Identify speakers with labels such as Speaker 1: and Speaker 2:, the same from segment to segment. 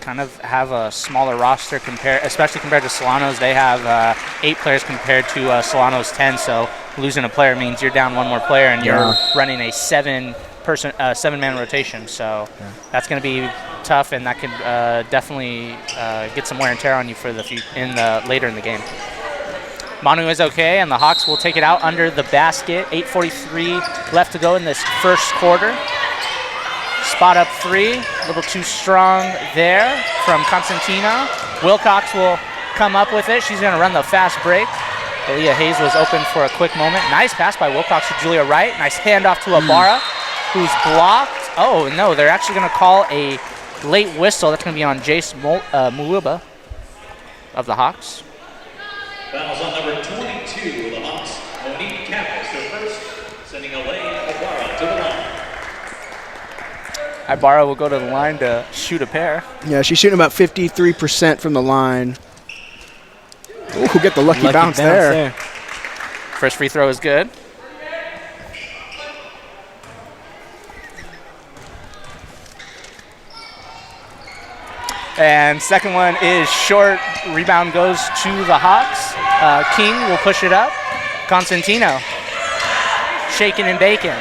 Speaker 1: kind of have a smaller roster especially compared to Solano's. They have 8 players compared to Solano's 10. So losing a player means you're down one more player, and you're running a 7-man rotation. So that's going to be tough, and that could definitely get some wear and tear on you for later in the game. Manu is okay, and the Hawks will take it out under the basket. 8:43 left to go in this first quarter. Spot up 3, a little too strong there from Constantina. Wilcox will come up with it. She's going to run the fast break. Aaliyah Hayes was open for a quick moment. Nice pass by Wilcox to Julia Wright. Nice handoff to Ibarra, who's blocked. Oh, no, they're actually going to call a late whistle. That's going to be on Jace Muluba of the Hawks.
Speaker 2: Fouls on number 22 of the Hawks. Monique Campos, their first, sending Elaine Ibarra to the line.
Speaker 1: Ibarra will go to the line to shoot a pair.
Speaker 3: Yeah, she's shooting about 53% from the line. Ooh, get the lucky bounce there.
Speaker 1: First free throw is good. And second one is short. Rebound goes to the Hawks. King will push it up. Constantino shaking and baking.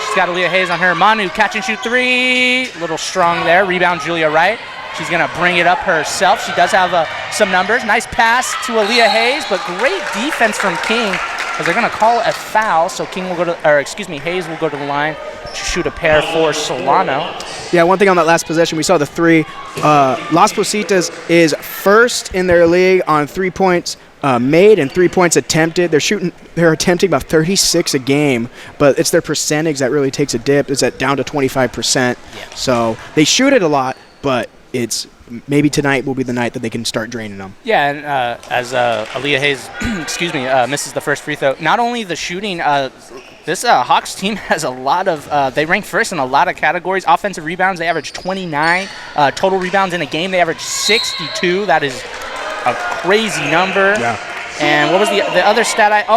Speaker 1: She's got Aaliyah Hayes on her. Manu, catch and shoot 3. A little strong there. Rebound, Julia Wright. She's going to bring it up herself. She does have some numbers. Nice pass to Aaliyah Hayes, but great defense from King, because they're going to call a foul. So Hayes will go to the line to shoot a pair for Solano.
Speaker 3: Yeah, one thing on that last possession, we saw the 3. Las Positas is first in their league on 3 points made and 3 points attempted. They're attempting about 36 a game, but it's their percentage that really takes a dip. It's down to 25%.
Speaker 1: Yeah.
Speaker 3: So they shoot it a lot, but it's maybe tonight will be the night that they can start draining them.
Speaker 1: Yeah, and as Aaliyah Hayes, misses the first free throw. Not only the shooting, this Hawks team has a lot of, they rank first in a lot of categories. Offensive rebounds, they average 29. Total rebounds in a game, they average 62. That is a crazy number.
Speaker 3: Yeah.
Speaker 1: And what was the other stat?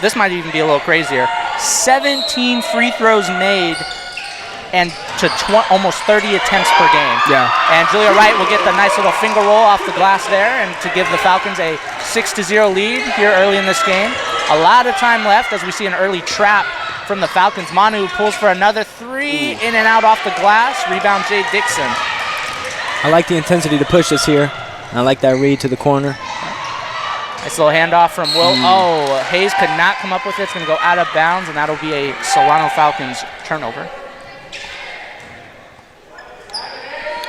Speaker 1: This might even be a little crazier. 17 free throws made and to almost 30 attempts per game.
Speaker 3: Yeah.
Speaker 1: And Julia Wright will get the nice little finger roll off the glass there, and to give the Falcons a 6-0 lead here early in this game. A lot of time left as we see an early trap from the Falcons. Manu pulls for another 3, in and out off the glass. Rebound, Jay Dixon.
Speaker 4: I like the intensity to push this here. I like that read to the corner.
Speaker 1: Nice little handoff from Will. Oh, Hayes could not come up with it. It's going to go out of bounds, and that'll be a Solano Falcons turnover.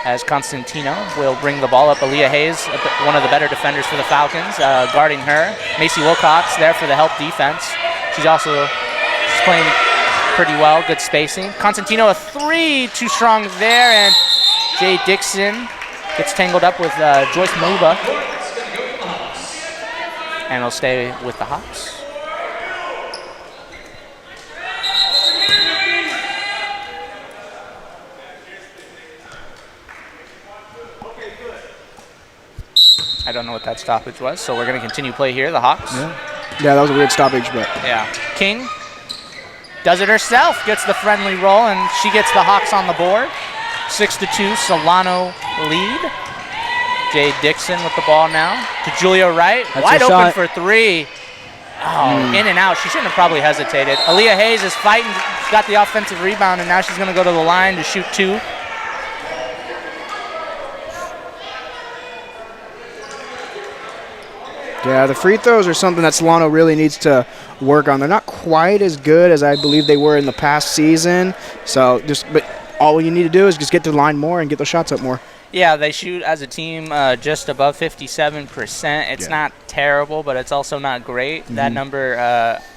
Speaker 1: As Constantino will bring the ball up. Aaliyah Hayes, one of the better defenders for the Falcons, guarding her. Macy Wilcox there for the help defense. She's playing pretty well, good spacing. Constantino, a 3, too strong there, and Jay Dixon gets tangled up with Joyce Muba. And he'll stay with the Hawks. I don't know what that stoppage was, so we're going to continue play here, the Hawks.
Speaker 3: Yeah, that was a weird stoppage, but...
Speaker 1: Yeah. King does it herself, gets the friendly roll, and she gets the Hawks on the board. 6-2, Solano lead. Jay Dixon with the ball now to Julia Wright.
Speaker 4: That's
Speaker 1: wide open
Speaker 4: shot.
Speaker 1: for 3. Oh, in and out. She shouldn't have probably hesitated. Aaliyah Hayes is fighting, got the offensive rebound, and now she's going to go to the line to shoot 2.
Speaker 3: Yeah, the free throws are something that Solano really needs to work on. They're not quite as good as I believe they were in the past season. But all you need to do is just get to the line more and get those shots up more.
Speaker 1: Yeah, they shoot as a team just above 57%. It's not terrible, but it's also not great. That number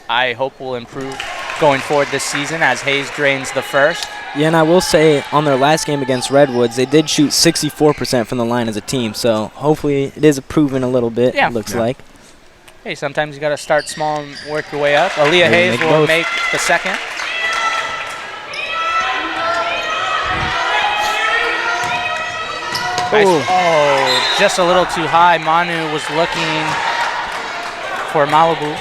Speaker 1: I hope will improve going forward this season as Hayes drains the first.
Speaker 4: Yeah, and I will say on their last game against Redwoods, they did shoot 64% from the line as a team. So hopefully it is improving a little bit, it looks like.
Speaker 1: Hey, sometimes you got to start small and work your way up. Aaliyah Hayes will make the second. Nice. Oh, just a little too high. Manu was looking for Malibu.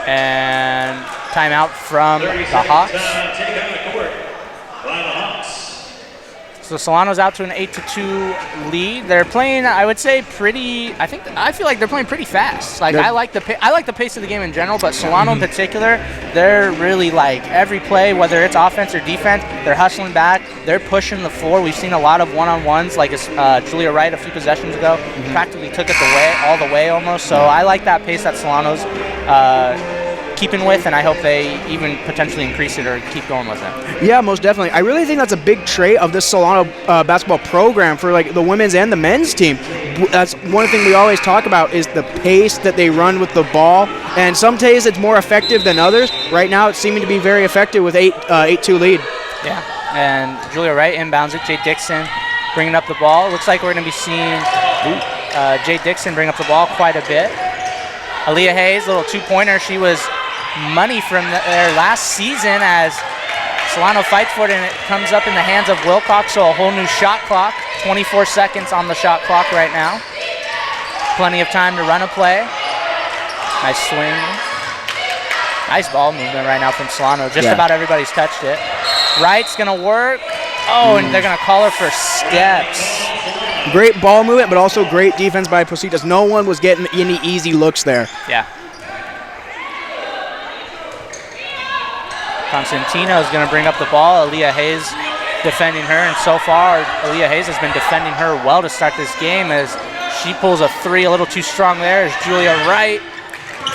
Speaker 1: And timeout from the Hawks. So Solano's out to an 8-2 lead. They're playing, I would say, pretty. I feel like they're playing pretty fast. Like I like the pace of the game in general, but Solano in particular, they're really like every play, whether it's offense or defense, they're hustling back. They're pushing the floor. We've seen a lot of one-on-ones, like Julia Wright a few possessions ago, practically took it all the way almost. So I like that pace that Solano's keeping with, and I hope they even potentially increase it or keep going with it.
Speaker 3: Yeah, most definitely. I really think that's a big trait of this Solano basketball program for like the women's and the men's team. That's one thing we always talk about is the pace that they run with the ball, and some days it's more effective than others. Right now it's seeming to be very effective with 8-2 lead.
Speaker 1: Yeah, and Julia Wright inbounds it. Jay Dixon bringing up the ball. Looks like we're going to be seeing Jay Dixon bring up the ball quite a bit. Aaliyah Hayes, little two-pointer. She was money from their last season as Solano fights for it, and it comes up in the hands of Wilcox, so a whole new shot clock. 24 seconds on the shot clock right now. Plenty of time to run a play. Nice swing. Nice ball movement right now from Solano. Just about everybody's touched it. Wright's going to work. Oh, and they're going to call her for steps.
Speaker 3: Great ball movement, but also great defense by Positas. No one was getting any easy looks there.
Speaker 1: Yeah. Constantino is going to bring up the ball. Aaliyah Hayes defending her, and so far Aaliyah Hayes has been defending her well to start this game as she pulls a three a little too strong there as Julia Wright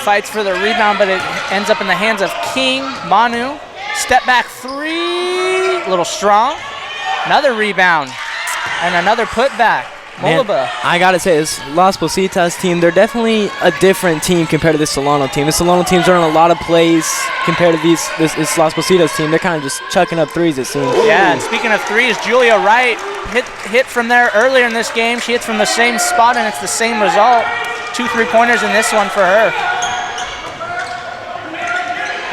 Speaker 1: fights for the rebound, but it ends up in the hands of King. Manu, step back three, a little strong. Another rebound and another putback. Mulaba.
Speaker 4: I gotta say, this Las Positas team, they're definitely a different team compared to this Solano team. The Solano team's running a lot of plays compared to this Las Positas team. They're kind of just chucking up threes, it seems.
Speaker 1: Yeah, and speaking of threes, Julia Wright hit from there earlier in this game. She hits from the same spot, and it's the same result. 2 3-pointers in this one for her.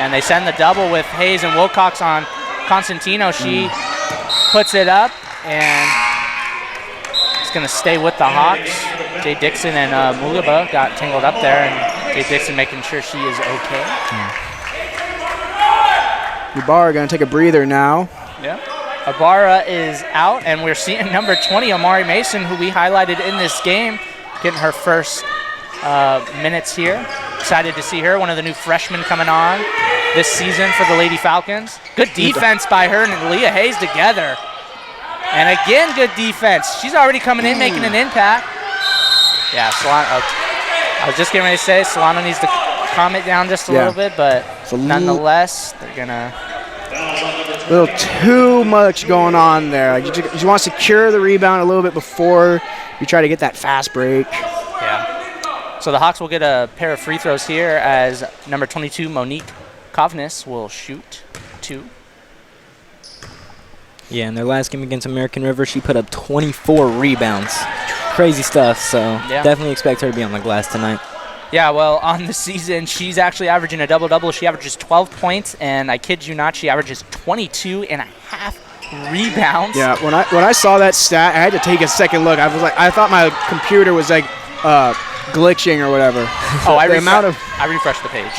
Speaker 1: And they send the double with Hayes and Wilcox on Constantino. She puts it up, and going to stay with the Hawks. Jay Dixon and Mulaba got tangled up there, and Jay Dixon making sure she is okay.
Speaker 3: Ibarra going to take a breather now.
Speaker 1: Yeah. Ibarra is out, and we're seeing number 20, Amari Mason, who we highlighted in this game, getting her first minutes here. Excited to see her, one of the new freshmen coming on this season for the Lady Falcons. Good defense by her and Leah Hayes together. And again, good defense. She's already coming in, making an impact. Yeah, Solano. I was just getting ready to say Solano needs to calm it down just a little bit, but nonetheless, they're gonna.
Speaker 3: A little too much going on there. Like you want to secure the rebound a little bit before you try to get that fast break.
Speaker 1: Yeah. So the Hawks will get a pair of free throws here as number 22, Monique Kovnes, will shoot 2.
Speaker 4: Yeah, in their last game against American River, she put up 24 rebounds. Crazy stuff, so definitely expect her to be on the glass tonight.
Speaker 1: Yeah, well, on the season, she's actually averaging a double-double. She averages 12 points, and I kid you not, she averages 22.5 rebounds.
Speaker 3: Yeah, when I saw that stat, I had to take a second look. I thought my computer was like glitching or whatever.
Speaker 1: Oh, I refreshed the page.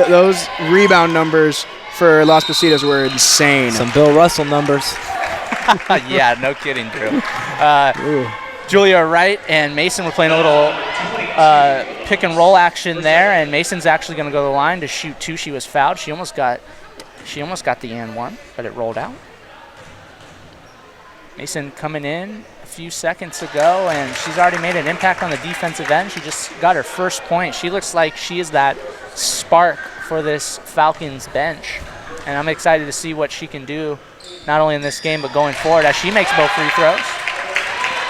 Speaker 3: Those rebound numbers for Las Positas were insane.
Speaker 4: Some Bill Russell numbers.
Speaker 1: Yeah, no kidding, Drew. Julia Wright and Mason were playing a little pick and roll action there, and Mason's actually going to go to the line to shoot 2. She was fouled. She almost got the and 1, but it rolled out. Mason coming in a few seconds ago, and she's already made an impact on the defensive end. She just got her first point. She looks like she is that spark for this Falcons bench, and I'm excited to see what she can do, not only in this game but going forward as she makes both free throws.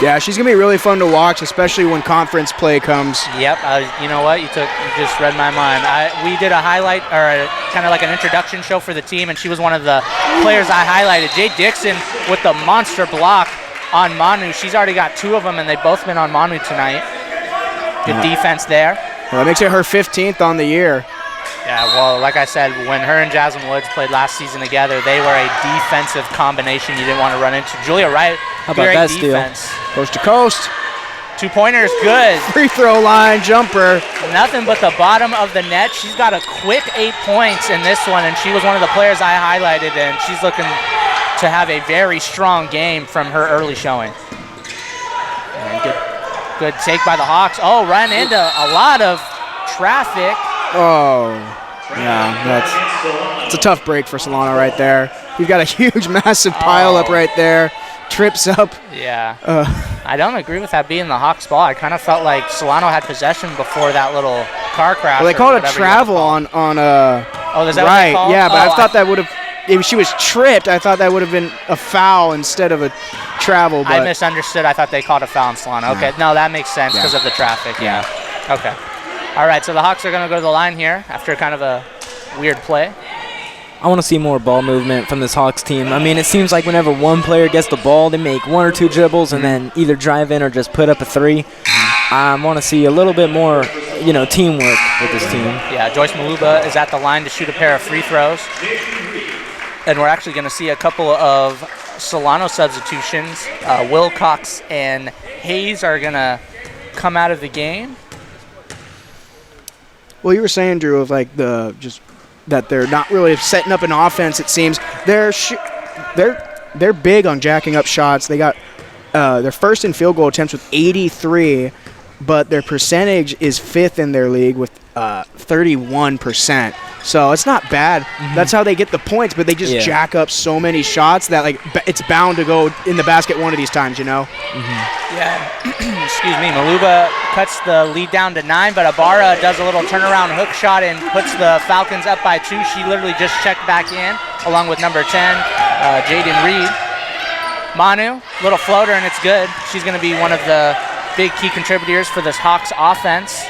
Speaker 3: Yeah, she's gonna be really fun to watch, especially when conference play comes.
Speaker 1: Yep, you know what? You just read my mind. We did a highlight or kind of like an introduction show for the team, and she was one of the players I highlighted. Jay Dixon with the monster block on Manu. She's already got 2 of them, and they've both been on Manu tonight. Good defense there.
Speaker 3: Well, that makes it her 15th on the year.
Speaker 1: Yeah, well, like I said, when her and Jasmine Woods played last season together, they were a defensive combination you didn't want to run into. Julia Wright,
Speaker 4: how about that defense?
Speaker 3: Steal? Coast to coast.
Speaker 1: 2-pointers, good.
Speaker 3: Free throw line, jumper.
Speaker 1: Nothing but the bottom of the net. She's got a quick 8 points in this one, and she was one of the players I highlighted, and she's looking to have a very strong game from her early showing. And good take by the Hawks. Oh, run into a lot of traffic.
Speaker 3: Oh, yeah, it's a tough break for Solano right there. You've got a huge, massive pile up right there. Trips up.
Speaker 1: Yeah. I don't agree with that being the Hawks' ball. I kind of felt like Solano had possession before that little car crash.
Speaker 3: Well, they called a travel on
Speaker 1: Oh, is that
Speaker 3: right,
Speaker 1: what they called?
Speaker 3: yeah, but I thought that would have, if she was tripped, I thought that would have been a foul instead of a travel. But
Speaker 1: I misunderstood. I thought they called a foul on Solano. Okay, no, that makes sense because of the traffic. Yeah. Okay. All right, so the Hawks are going to go to the line here after kind of a weird play.
Speaker 4: I want to see more ball movement from this Hawks team. I mean, it seems like whenever one player gets the ball, they make one or two dribbles and then either drive in or just put up a three. I want to see a little bit more, teamwork with this team.
Speaker 1: Yeah, Joyce Maluba is at the line to shoot a pair of free throws. And we're actually going to see a couple of Solano substitutions. Wilcox and Hayes are going to come out of the game.
Speaker 3: Well, you were saying, Drew, of like that they're not really setting up an offense. It seems they're big on jacking up shots. They got their first in field goal attempts with 83, but their percentage is 5th in their league with 31%. So it's not bad. That's how they get the points, but they just jack up so many shots that it's bound to go in the basket one of these times, Yeah.
Speaker 1: Excuse me. Maluba cuts the lead down to 9, but Ibarra does a little turnaround hook shot and puts the Falcons up by 2. She literally just checked back in along with number 10, Jaden Reed. Manu, little floater, and it's good. She's going to be one of the big key contributors for this Hawks offense.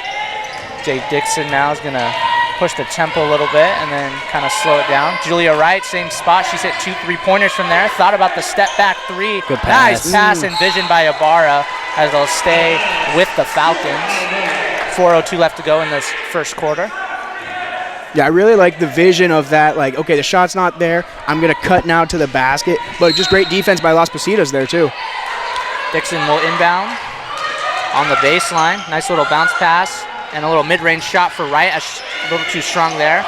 Speaker 1: Jay Dixon now is going to push the tempo a little bit and then kind of slow it down. Julia Wright, same spot. She's hit 2 3-pointers from there. Thought about the step back 3.
Speaker 4: Good pass.
Speaker 1: Nice pass and vision by Ibarra as they'll stay with the Falcons. 4:02 left to go in this first quarter.
Speaker 3: Yeah, I really like the vision of that. Like, okay, the shot's not there. I'm going to cut now to the basket. But just great defense by Las Positas there, too.
Speaker 1: Dixon will inbound on the baseline. Nice little bounce pass and a little mid-range shot for Wright. A little too strong there.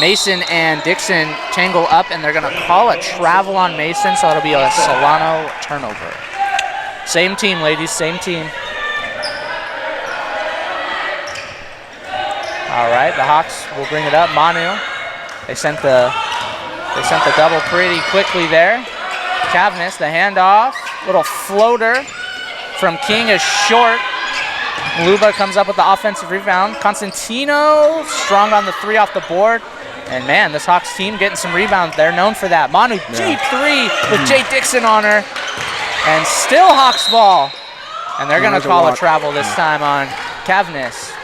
Speaker 1: Mason and Dixon tangle up, and they're going to call a travel on Mason, so it'll be a Solano turnover. Same team, ladies, same team. All right, the Hawks will bring it up. Manu, they sent the double pretty quickly there. Cavness, the handoff, little floater from King is short. Maluba comes up with the offensive rebound. Constantino strong on the 3 off the board. And man, this Hawks team getting some rebounds. They're known for that. Manu, deep 3 with Jay Dixon on her. And still Hawks ball. And they're going to call a travel this time on Cavness.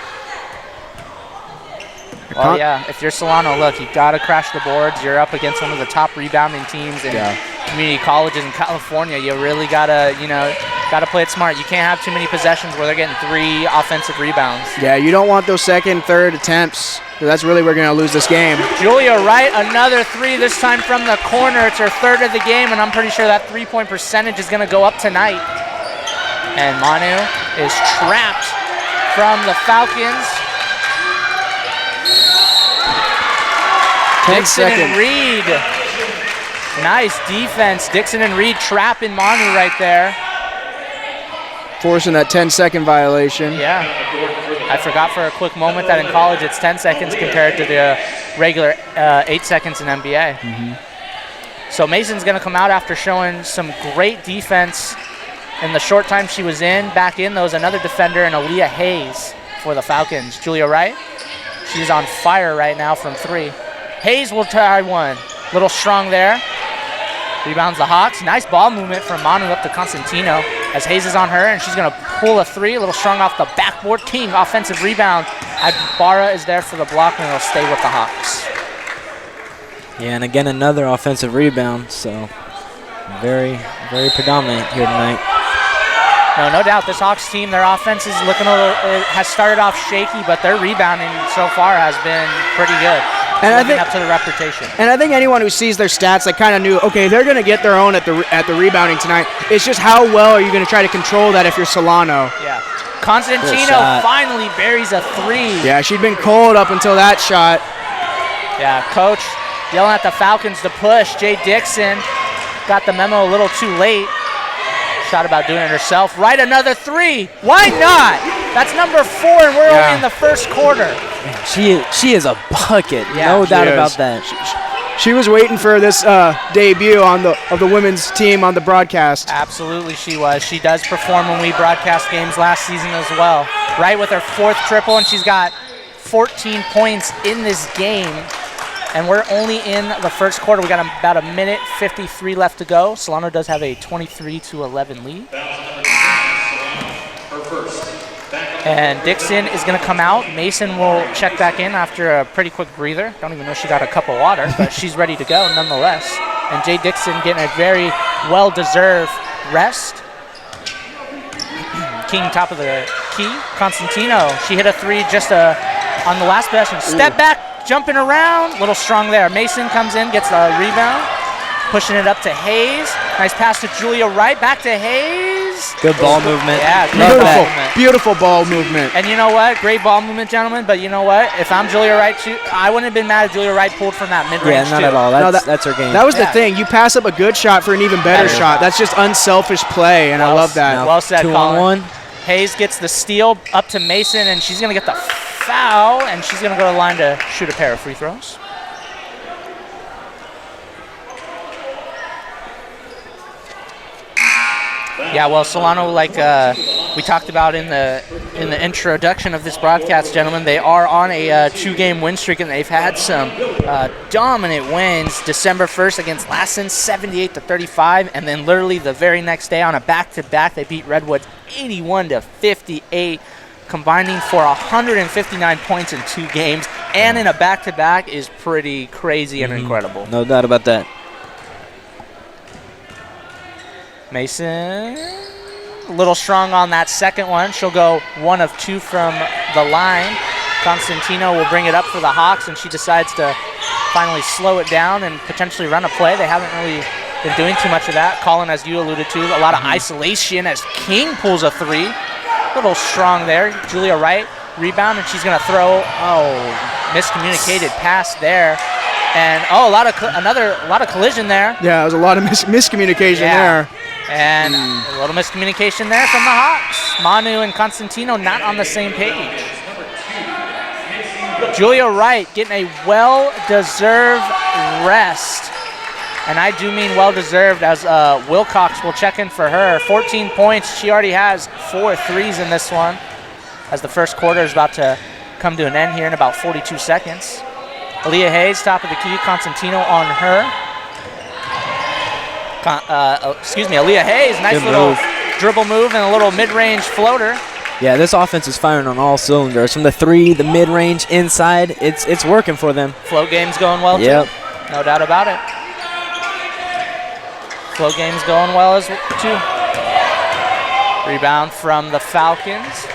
Speaker 1: Well, yeah, if you're Solano, look, you got to crash the boards. You're up against one of the top rebounding teams in community colleges in California. You really got to, got to play it smart. You can't have too many possessions where they're getting 3 offensive rebounds.
Speaker 3: Yeah, you don't want those second, third attempts. That's really where we're going to lose this game.
Speaker 1: Julia Wright, another 3, this time from the corner. It's her 3rd of the game, and I'm pretty sure that 3-point percentage is going to go up tonight. And Manu is trapped from the Falcons. Dixon and Reed. Nice defense. Dixon and Reed trapping Manu right there.
Speaker 3: Forcing that 10-second violation.
Speaker 1: Yeah. I forgot for a quick moment that in college it's 10 seconds compared to the regular 8 seconds in NBA. So Mason's going to come out after showing some great defense in the short time she was in. Back in, there was another defender, and Aaliyah Hayes for the Falcons. Julia Wright, she's on fire right now from 3. Hayes will try one. Little strong there. Rebounds the Hawks. Nice ball movement from Manu up to Constantino as Hayes is on her, and she's going to pull a 3. A little strong off the backboard. King, offensive rebound. Ibarra is there for the block, and it'll stay with the Hawks.
Speaker 4: Yeah, and again, another offensive rebound, so very, very predominant here tonight.
Speaker 1: No doubt. This Hawks team, their offense is looking has started off shaky, but their rebounding so far has been pretty good. And I think up to the reputation.
Speaker 3: And I think anyone who sees their stats, kind of knew, okay, they're going to get their own at the rebounding tonight. It's just how well are you going to try to control that if you're Solano?
Speaker 1: Yeah. Constantino finally buries a 3.
Speaker 3: Yeah, she'd been cold up until that shot.
Speaker 1: Yeah, coach yelling at the Falcons to push. Jay Dixon got the memo a little too late. Shot about doing it herself. Right, another 3. Why not? That's number 4, and we're only in the first quarter.
Speaker 4: She is a bucket.
Speaker 1: Yeah,
Speaker 4: no doubt
Speaker 3: is.
Speaker 4: about that.
Speaker 3: She was waiting for this debut of the women's team on the broadcast.
Speaker 1: Absolutely, she was. She does perform when we broadcast games last season as well. Right, with her 4th triple, and she's got 14 points in this game. And we're only in the first quarter. We got about 1:53 left to go. Solano does have a 23-11 lead. And Dixon is going to come out. Mason will check back in after a pretty quick breather. Don't even know she got a cup of water, but she's ready to go nonetheless. And Jay Dixon getting a very well-deserved rest. King top of the key. Constantino, she hit a 3 just on the last possession. Step back, jumping around. Little strong there. Mason comes in, gets the rebound. Pushing it up to Hayes. Nice pass to Julia Wright. Back to Hayes.
Speaker 4: Good ball movement.
Speaker 1: Yeah, great ball movement.
Speaker 3: Beautiful ball movement.
Speaker 1: And you know what? Great ball movement, gentlemen. But you know what? If I'm Julia Wright, too, I wouldn't have been mad if Julia Wright pulled from that mid-range,
Speaker 4: Yeah, not at all. That's her game.
Speaker 3: That was the thing. You pass up a good shot for an even better shot. That's just unselfish play, and I love that.
Speaker 1: Well said,
Speaker 4: 2-on-1.
Speaker 1: Hayes gets the steal up to Mason, and she's going to get the foul, and she's going to go to the line to shoot a pair of free throws. Yeah, well, Solano, like we talked about in the introduction of this broadcast, gentlemen, they are on a 2-game win streak, and they've had some dominant wins. December 1st against Lassen, 78-35, and then literally the very next day on a back-to-back, they beat Redwood 81-58, combining for 159 points in 2 games, and in a back-to-back is pretty crazy and incredible.
Speaker 4: No doubt about that.
Speaker 1: Mason, a little strong on that second one. She'll go 1 of 2 from the line. Constantino will bring it up for the Hawks, and she decides to finally slow it down and potentially run a play. They haven't really been doing too much of that. Colin, as you alluded to, a lot of isolation as King pulls a 3. A little strong there. Julia Wright, rebound, and she's going to throw, miscommunicated pass there. And, a lot of collision there.
Speaker 3: Yeah, there was a lot of miscommunication there.
Speaker 1: And a little miscommunication there from the Hawks. Manu and Constantino not on the same page. Julia Wright getting a well-deserved rest. And I do mean well-deserved, as Wilcox will check in for her. 14 points. She already has 4 threes in this one, as the first quarter is about to come to an end here in about 42 seconds. Aaliyah Hayes, top of the key. Constantino on her. Aaliyah Hayes, nice little dribble move and a little mid-range floater.
Speaker 4: Yeah, this offense is firing on all cylinders. From the 3, the mid-range, inside, it's working for them.
Speaker 1: Float game's going well,
Speaker 4: Yep.
Speaker 1: too. No doubt about it. Float game's going well as too. Rebound from the Falcons.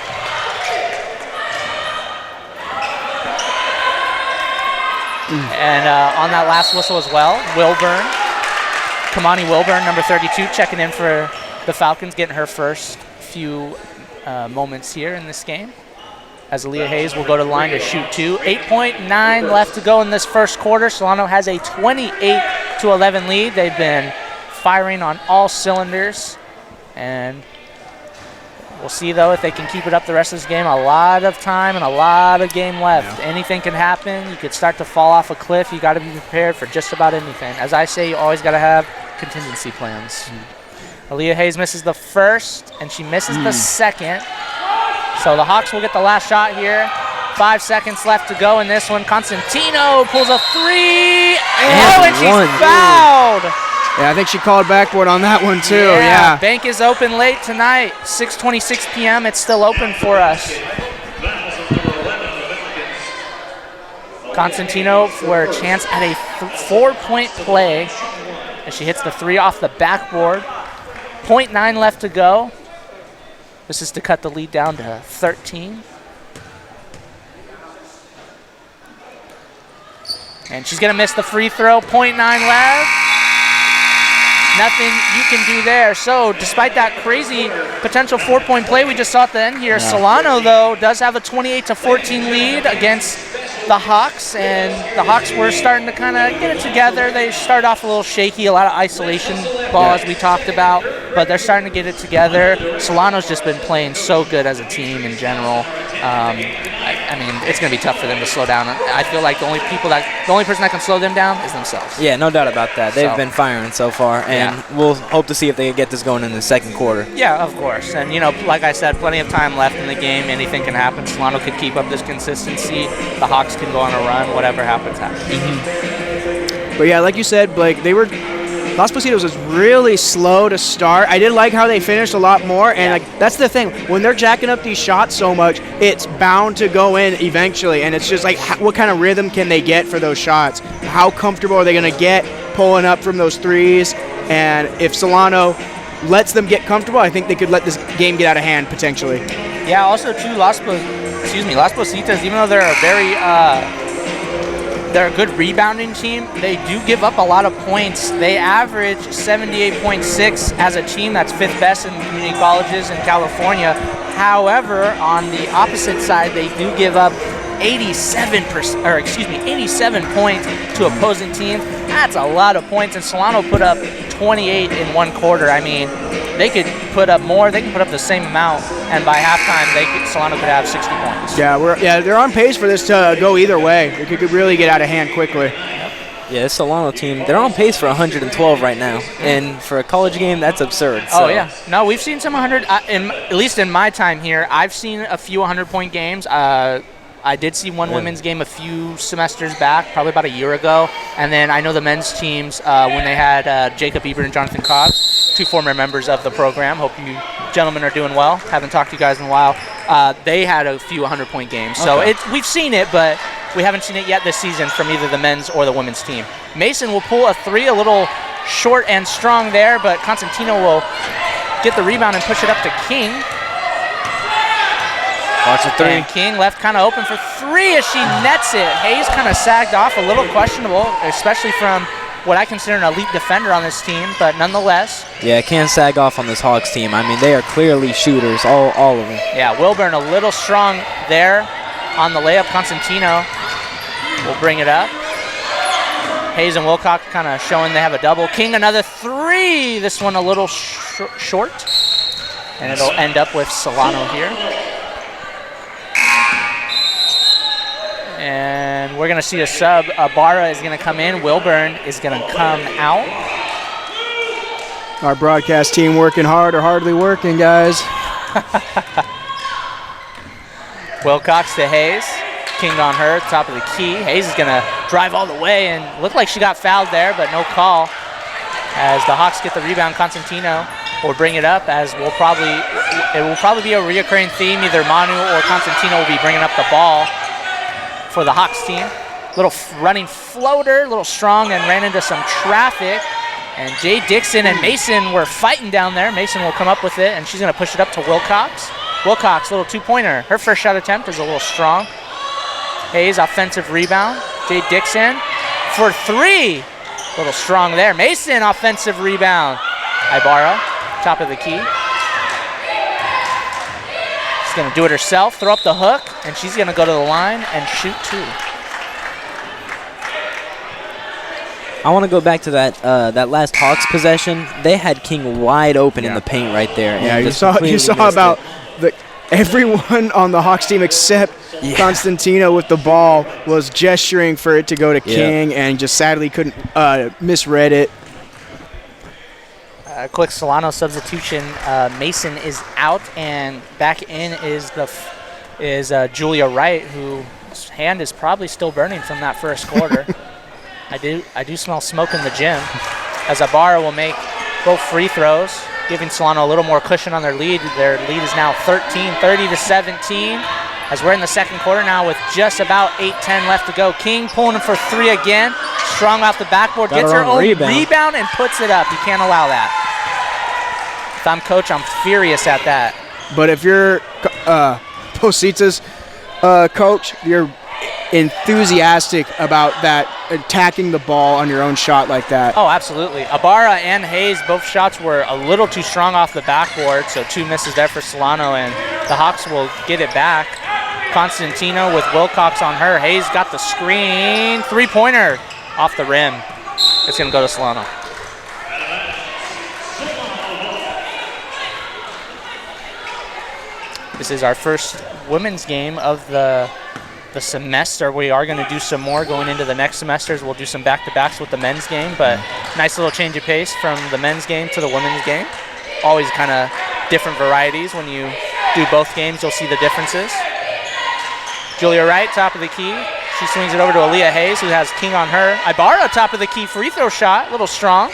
Speaker 1: And on that last whistle as well, Wilburn. Kamani Wilburn, number 32, checking in for the Falcons, getting her first few moments here in this game. As Aaliyah Hayes will go to the line to shoot 2. 8.9 left to go in this first quarter. Solano has a 28-11 lead. They've been firing on all cylinders. And we'll see, though, if they can keep it up the rest of this game. A lot of time and a lot of game left. Yeah. Anything can happen. You could start to fall off a cliff. You got to be prepared for just about anything. As I say, you always got to have contingency plans. Aaliyah Hayes misses the first, and she misses the second. So the Hawks will get the last shot here. 5 seconds left to go in this one. Constantino pulls a 3. And she's fouled.
Speaker 3: Yeah, I think she called backboard on that one, too. Yeah.
Speaker 1: Bank is open late tonight. 6:26 p.m. It's still open for us. Constantino for a chance at a 4-point play as she hits the 3 off the backboard. 0.9 left to go. This is to cut the lead down to 13. And she's going to miss the free throw. 0.9 left. Nothing you can do there. So despite that crazy potential 4-point play we just saw at the end here, Solano, though, does have a 28-14 lead against the Hawks, and the Hawks were starting to kind of get it together. They started off a little shaky, a lot of isolation ball, as we talked about, but they're starting to get it together. Solano's just been playing so good as a team in general. I mean, it's going to be tough for them to slow down. I feel like the only person that can slow them down is themselves.
Speaker 4: Yeah, no doubt about that. They've been firing so far, and we'll hope to see if they can get this going in the second quarter.
Speaker 1: Yeah, of course. And, like I said, plenty of time left in the game. Anything can happen. Solano could keep up this consistency. The Hawks can go on a run. Whatever happens, happens.
Speaker 3: Mm-hmm. But, yeah, like you said, Blake, Las Positas was really slow to start. I did like how they finished a lot more, and that's the thing. When they're jacking up these shots so much, it's bound to go in eventually, and it's just like what kind of rhythm can they get for those shots? How comfortable are they going to get pulling up from those threes? And if Solano lets them get comfortable, I think they could let this game get out of hand potentially.
Speaker 1: Yeah, also too, Las Positas, even though they're they're a good rebounding team, they do give up a lot of points. They average 78.6 as a team. That's 5th best in community colleges in California. However, on the opposite side, they do give up 87 points to opposing teams. That's a lot of points, and Solano put up 28 in one quarter. I mean, they could put up more. They can put up the same amount, and by halftime, Solano could have 60 points.
Speaker 3: Yeah, they're on pace for this to go either way. It could really get out of hand quickly.
Speaker 4: Yeah, this Solano team, they're on pace for 112 right now, and for a college game, that's absurd.
Speaker 1: So. Oh, yeah. No, we've seen some 100, at least in my time here, I've seen a few 100-point games. I did see one women's game a few semesters back, probably about a year ago. And then I know the men's teams, when they had Jacob Ebert and Jonathan Cobbs, 2 former members of the program. Hope you gentlemen are doing well. Haven't talked to you guys in a while. They had a few 100-point games. So we've seen it, but we haven't seen it yet this season from either the men's or the women's team. Mason will pull a 3, a little short and strong there, but Constantino will get the rebound and push it up to King.
Speaker 4: Watch the 3.
Speaker 1: And King left kind of open for 3 as she nets it. Hayes kind of sagged off, a little questionable, especially from what I consider an elite defender on this team, but nonetheless.
Speaker 4: Yeah, can't sag off on this Hawks team. I mean, they are clearly shooters, all of them.
Speaker 1: Yeah, Wilburn a little strong there on the layup. Constantino will bring it up. Hayes and Wilcox kind of showing they have a double. King another 3. This one a little short. And it'll end up with Solano here. And we're going to see a sub. Barra is going to come in. Wilburn is going to come out.
Speaker 3: Our broadcast team working hard or hardly working, guys.
Speaker 1: Wilcox to Hayes. King on her, top of the key. Hayes is going to drive all the way and looked like she got fouled there, but no call. As the Hawks get the rebound, Constantino will bring it up, as it will probably be a reoccurring theme. Either Manu or Constantino will be bringing up the ball for the Hawks team. Little running floater, a little strong, and ran into some traffic. And Jay Dixon and Mason were fighting down there. Mason will come up with it, and she's going to push it up to Wilcox. Wilcox, little 2-pointer. Her first shot attempt is a little strong. Hayes, offensive rebound. Jay Dixon for 3. A little strong there. Mason, offensive rebound. Ibarra, top of the key. She's going to do it herself, throw up the hook, and she's going to go to the line and shoot 2.
Speaker 4: I want to go back to that last Hawks possession. They had King wide open in the paint right there.
Speaker 3: Yeah, you saw about everyone on the Hawks team except Constantino with the ball was gesturing for it to go to King and just sadly couldn't misread it.
Speaker 1: Quick Solano substitution. Mason is out, and back in is Julia Wright, whose hand is probably still burning from that first quarter. I do smell smoke in the gym. As Ibarra will make both free throws, giving Solano a little more cushion on their lead. Their lead is now 30-17. As we're in the second quarter now with just about 8:10 left to go. King pulling him for 3 again. Strong off the backboard, gets her own rebound and puts it up. You can't allow that. If I'm coach, I'm furious at that.
Speaker 3: But if you're Positas coach, you're enthusiastic about that, attacking the ball on your own shot like that.
Speaker 1: Oh, absolutely. Ibarra and Hayes, both shots were a little too strong off the backboard, so 2 misses there for Solano, and the Hawks will get it back. Constantino with Wilcox on her. Hayes got the screen. Three-pointer off the rim. It's going to go to Solano. This is our first women's game of the semester. We are going to do some more going into the next semesters. We'll do some back-to-backs with the men's game, but nice little change of pace from the men's game to the women's game. Always kind of different varieties. When you do both games, you'll see the differences. Julia Wright, top of the key. She swings it over to Aaliyah Hayes, who has King on her. Ibarra, top of the key, free throw shot, a little strong.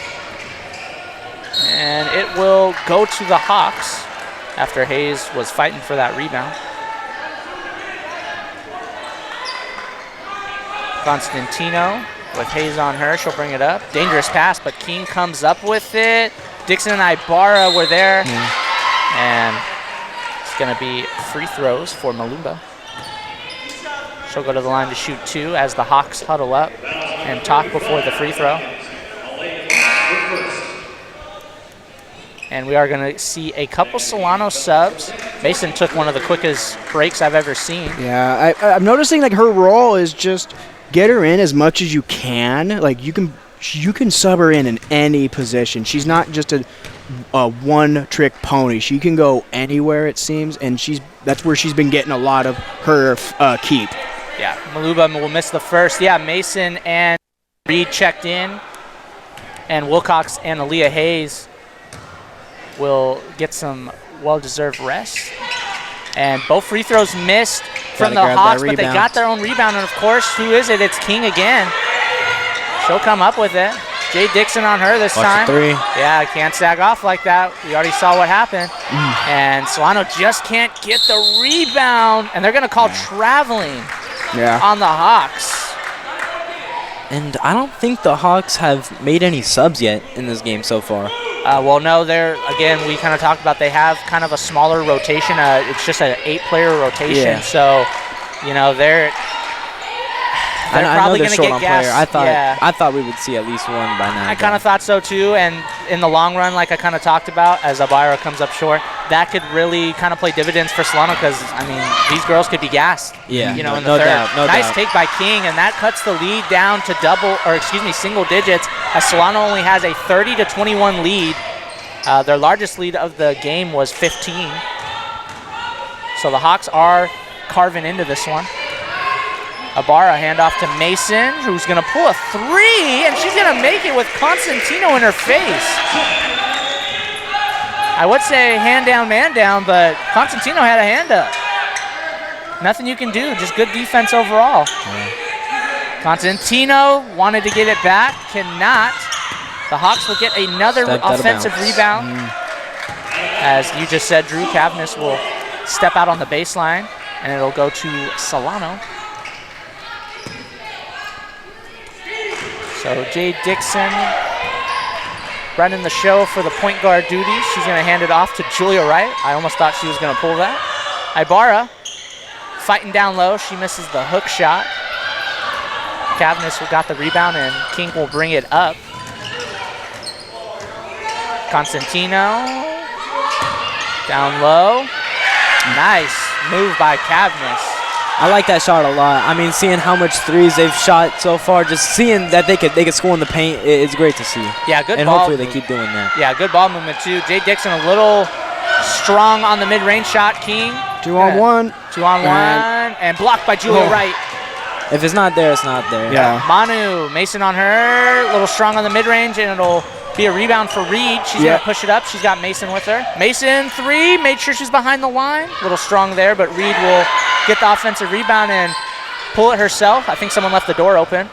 Speaker 1: And it will go to the Hawks after Hayes was fighting for that rebound. Constantino with Hayes on her. She'll bring it up. Dangerous pass, but King comes up with it. Dixon and Ibarra were there. And it's going to be free throws for Malumba. She'll go to the line to shoot 2 as the Hawks huddle up and talk before the free throw. And we are going to see a couple Solano subs. Mason took one of the quickest breaks I've ever seen.
Speaker 3: Yeah, I'm noticing like her role is just get her in as much as you can. Like you can sub her in any position. She's not just a one-trick pony. She can go anywhere, it seems, and that's where she's been getting a lot of her keep.
Speaker 1: Yeah, Maluba will miss the first. Yeah, Mason and Reed checked in, and Wilcox and Aaliyah Hayes will get some well-deserved rest. And both free throws missed from the Hawks, but they got their own rebound. And, of course, who is it? It's King again. She'll come up with it. Jay Dixon on her this time.
Speaker 4: Three.
Speaker 1: Yeah, can't sag off like that. We already saw what happened. And Solano just can't get the rebound. And they're going to call traveling on the Hawks.
Speaker 4: And I don't think the Hawks have made any subs yet in this game so far.
Speaker 1: Well, no, again, we kind of talked about they have kind of a smaller rotation. It's just an 8-player rotation.
Speaker 3: Yeah.
Speaker 1: So, you know, they're probably going to get gassed.
Speaker 4: I thought we would see at least one by now.
Speaker 1: I kind of thought so too, and in the long run, like I kind of talked about, as Ibarra comes up short, that could really kind of play dividends for Solano because, I mean, these girls could be gassed.
Speaker 4: Yeah,
Speaker 1: you know, in the third. Nice take by King, and that cuts the lead down to single digits, as Solano only has a 30-21 lead. Their largest lead of the game was 15. So the Hawks are carving into this one. Ibarra handoff to Mason, who's going to pull a 3, and she's going to make it with Constantino in her face. I would say hand down, man down, but Constantino had a hand up. Nothing you can do, just good defense overall. Constantino wanted to get it back, cannot. The Hawks will get another offensive rebound. As you just said, Drew Cavness will step out on the baseline, and it'll go to Solano. So Jay Dixon running the show for the point guard duties. She's going to hand it off to Julia Wright. I almost thought she was going to pull that. Ibarra fighting down low. She misses the hook shot. Cavness got the rebound, and King will bring it up. Constantino down low. Nice move by Cavness.
Speaker 4: I like that shot a lot. I mean, seeing how much threes they've shot so far, just seeing that they could score in the paint, it's great to see.
Speaker 1: Yeah, good
Speaker 4: and
Speaker 1: ball.
Speaker 4: And hopefully they keep doing that.
Speaker 1: Yeah, good ball movement too. Jay Dixon a little strong on the mid-range shot. King.
Speaker 3: 2-on-1.
Speaker 1: 2-on-1. And blocked by Julia Wright.
Speaker 4: If it's not there, it's not there.
Speaker 3: Yeah.
Speaker 1: Manu, Mason on her. A little strong on the mid-range, and it'll be a rebound for Reed. She's going to push it up. She's got Mason with her. Mason, 3. Made sure she's behind the line. A little strong there, but Reed will get the offensive rebound and pull it herself. I think someone left the door open.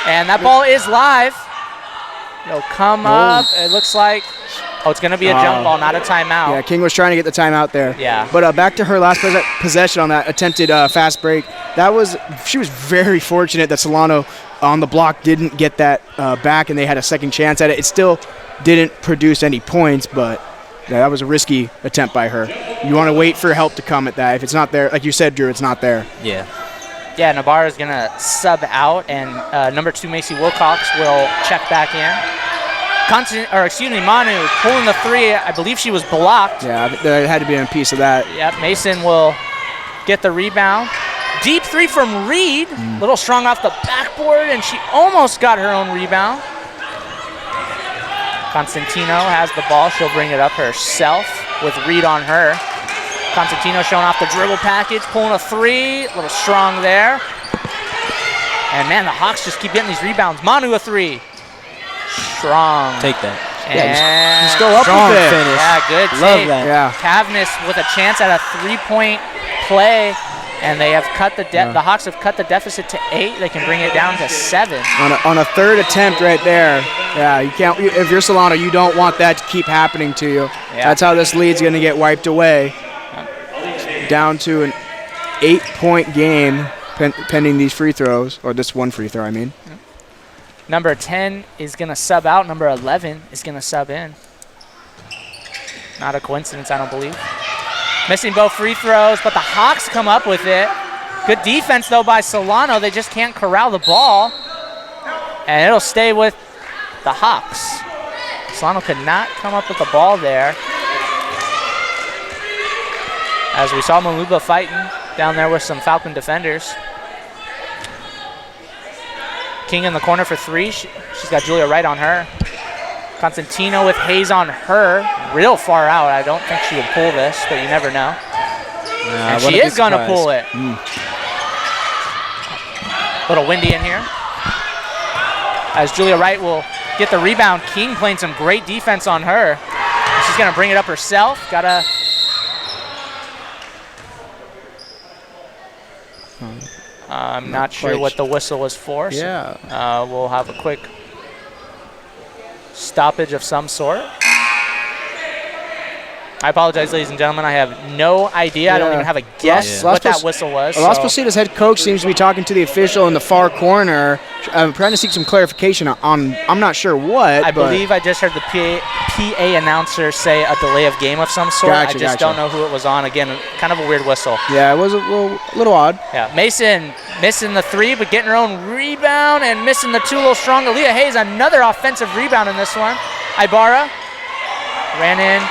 Speaker 1: And that ball is live. It'll come up. It looks like, it's going to be a jump ball, not a timeout.
Speaker 3: Yeah, King was trying to get the timeout there.
Speaker 1: Yeah.
Speaker 3: But back to her last possession on that attempted fast break. She was very fortunate that Solano on the block didn't get that back, and they had a second chance at it. It still didn't produce any points, but that was a risky attempt by her. You want to wait for help to come at that. If it's not there, like you said, Drew, it's not there.
Speaker 4: Yeah.
Speaker 1: Yeah, Navarro is going to sub out, and number 2, Macy Wilcox, will check back in. Manu pulling the 3. I believe she was blocked.
Speaker 3: Yeah, there had to be a piece of that.
Speaker 1: Yep, Mason will get the rebound. Deep three from Reed. Little strong off the backboard, and she almost got her own rebound. Constantino has the ball. She'll bring it up herself with Reed on her. Constantino showing off the dribble package, pulling a three. A little strong there. And, man, the Hawks just keep getting these rebounds. Manu, a three. Strong.
Speaker 4: Take that.
Speaker 1: And
Speaker 3: just go up
Speaker 4: strong
Speaker 3: with it.
Speaker 4: finish.
Speaker 1: Yeah, good
Speaker 4: Love
Speaker 1: take.
Speaker 4: that.
Speaker 3: Yeah.
Speaker 1: Cavness with a chance at a three-point play, and they have cut the the Hawks have cut the deficit to 8. They can bring it down to 7.
Speaker 3: On a third attempt right there. Yeah, you can't. If you're Solano, you don't want that to keep happening to you.
Speaker 1: Yeah.
Speaker 3: That's how this lead's going to get wiped away. Down to an 8-point game pending these free throws, or this one free throw, I mean.
Speaker 1: Number 10 is going to sub out. Number 11 is going to sub in. Not a coincidence, I don't believe. Missing both free throws, but the Hawks come up with it. Good defense, though, by Solano. They just can't corral the ball. And it'll stay with the Hawks. Solano could not come up with the ball there. As we saw Maluba fighting down there with some Falcon defenders. King in the corner for 3. She's got Julia Wright on her. Constantino with Hayes on her. Real far out. I don't think she would pull this, but you never know. And she is going to pull it. Little windy in here. As Julia Wright will get the rebound. King playing some great defense on her. She's going to bring it up herself. I'm not sure what the whistle was for.
Speaker 3: Yeah.
Speaker 1: So, we'll have a quick stoppage of some sort. I apologize, ladies and gentlemen. I have no idea. I don't even have a guess what that whistle was.
Speaker 3: Las Positas head coach seems to be talking to the official in the far corner. I'm trying to seek some clarification on I'm not sure what.
Speaker 1: I believe I just heard the PA announcer say a delay of game of some sort.
Speaker 3: Gotcha,
Speaker 1: I just don't know who it was on. Again, kind of a weird whistle.
Speaker 3: Yeah, it was a little odd.
Speaker 1: Yeah, Mason missing the 3, but getting her own rebound and missing the 2 a little strong. Aaliyah Hayes, another offensive rebound in this one. Ibarra ran in.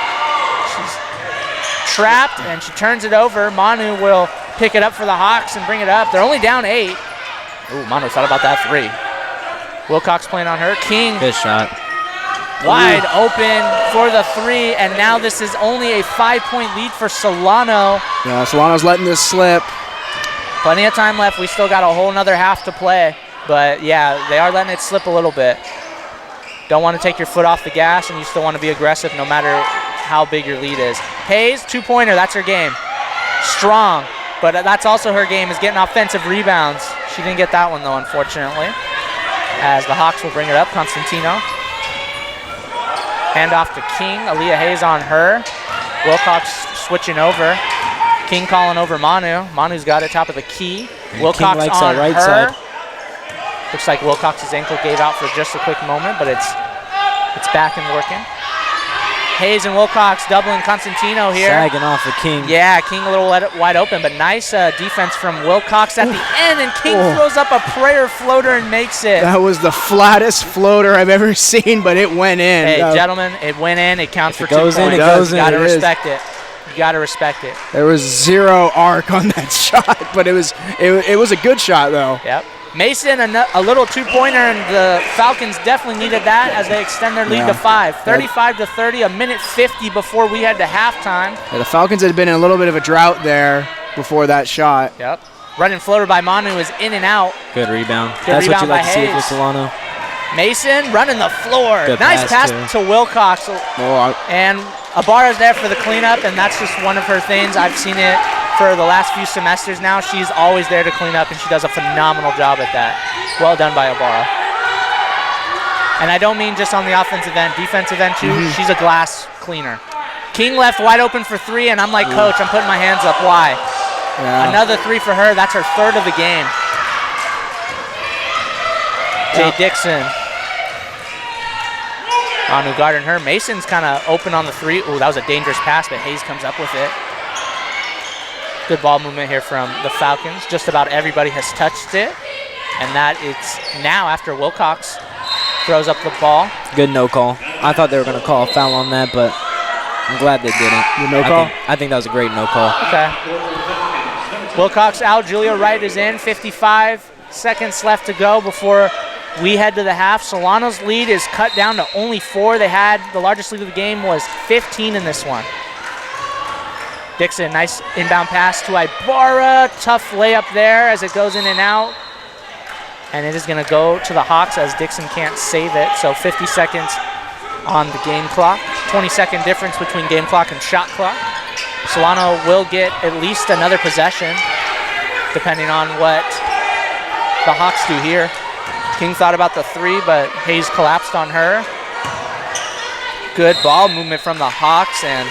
Speaker 1: She's trapped, and she turns it over. Manu will pick it up for the Hawks and bring it up. They're only down 8. Ooh, Manu thought about that 3. Wilcox playing on her. King.
Speaker 4: Good shot.
Speaker 1: Wide open for the 3, and now this is only a 5-point lead for Solano.
Speaker 3: Yeah, Solano's letting this slip.
Speaker 1: Plenty of time left. We still got a whole nother half to play. But, yeah, they are letting it slip a little bit. Don't want to take your foot off the gas, and you still want to be aggressive no matter how big your lead is. Hayes, 2-pointer. That's her game. Strong. But that's also her game, is getting offensive rebounds. She didn't get that one, though, unfortunately. As the Hawks will bring it up. Constantino. Hand off to King. Aaliyah Hayes on her. Wilcox switching over. King calling over Manu. Manu's got it top of the key. Wilcox
Speaker 4: King likes
Speaker 1: on
Speaker 4: that right
Speaker 1: her.
Speaker 4: side.
Speaker 1: Looks like Wilcox's ankle gave out for just a quick moment, but it's back and working. Hayes and Wilcox doubling Constantino here.
Speaker 4: Sagging off of King.
Speaker 1: Yeah, King a little wide open, but nice defense from Wilcox at the end, and King throws up a prayer floater and makes it.
Speaker 3: That was the flattest floater I've ever seen, but it went in.
Speaker 1: Hey, gentlemen, it went in. It counts for 2
Speaker 4: goes
Speaker 1: points.
Speaker 4: in, it goes in.
Speaker 1: You got to
Speaker 3: It is.
Speaker 1: respect it. You got to respect it.
Speaker 3: There was 0 arc on that shot, but it was a good shot, though.
Speaker 1: Yep. Mason, a little 2-pointer, and the Falcons definitely needed that as they extend their lead to 5. 35-30, a minute 50 before we head to halftime.
Speaker 3: Yeah, the Falcons had been in a little bit of a drought there before that shot.
Speaker 1: Yep. Running floater by Manu is in and out.
Speaker 4: Good rebound.
Speaker 1: Good
Speaker 4: That's what
Speaker 1: rebound
Speaker 4: you like
Speaker 1: by
Speaker 4: to see
Speaker 1: Hayes.
Speaker 4: with Solano.
Speaker 1: Mason running the floor.
Speaker 4: Good
Speaker 1: Nice pass
Speaker 4: pass,
Speaker 1: to Wilcox.
Speaker 3: Oh,
Speaker 1: And Ibarra's there for the cleanup, and that's just one of her things. I've seen it for the last few semesters now. She's always there to clean up, and she does a phenomenal job at that. Well done by Ibarra. And I don't mean just on the offensive end, defensive end too. She's a glass cleaner. King left wide open for 3, and I'm like, Coach, I'm putting my hands up. Why?
Speaker 3: yeah.
Speaker 1: Another 3 for her. That's her 3rd of the game. Jay Dixon. Manu guarding her. Mason's kind of open on the 3. Ooh, that was a dangerous pass, but Hayes comes up with it. Good ball movement here from the Falcons. Just about everybody has touched it. And that it's now after Wilcox throws up the ball.
Speaker 4: Good no call. I thought they were going to call a foul on that, but I'm glad they didn't.
Speaker 3: The no call?
Speaker 4: I think that was a great no call.
Speaker 1: Okay. Wilcox out, Julia Wright is in. 55 seconds left to go before we head to the half. Solano's lead is cut down to only 4. They had the largest lead of the game was 15 in this one. Dixon, nice inbound pass to Ibarra. Tough layup there as it goes in and out. And it is going to go to the Hawks as Dixon can't save it. So 50 seconds on the game clock. 20-second difference between game clock and shot clock. Solano will get at least another possession, depending on what the Hawks do here. King thought about the 3, but Hayes collapsed on her. Good ball movement from the Hawks, and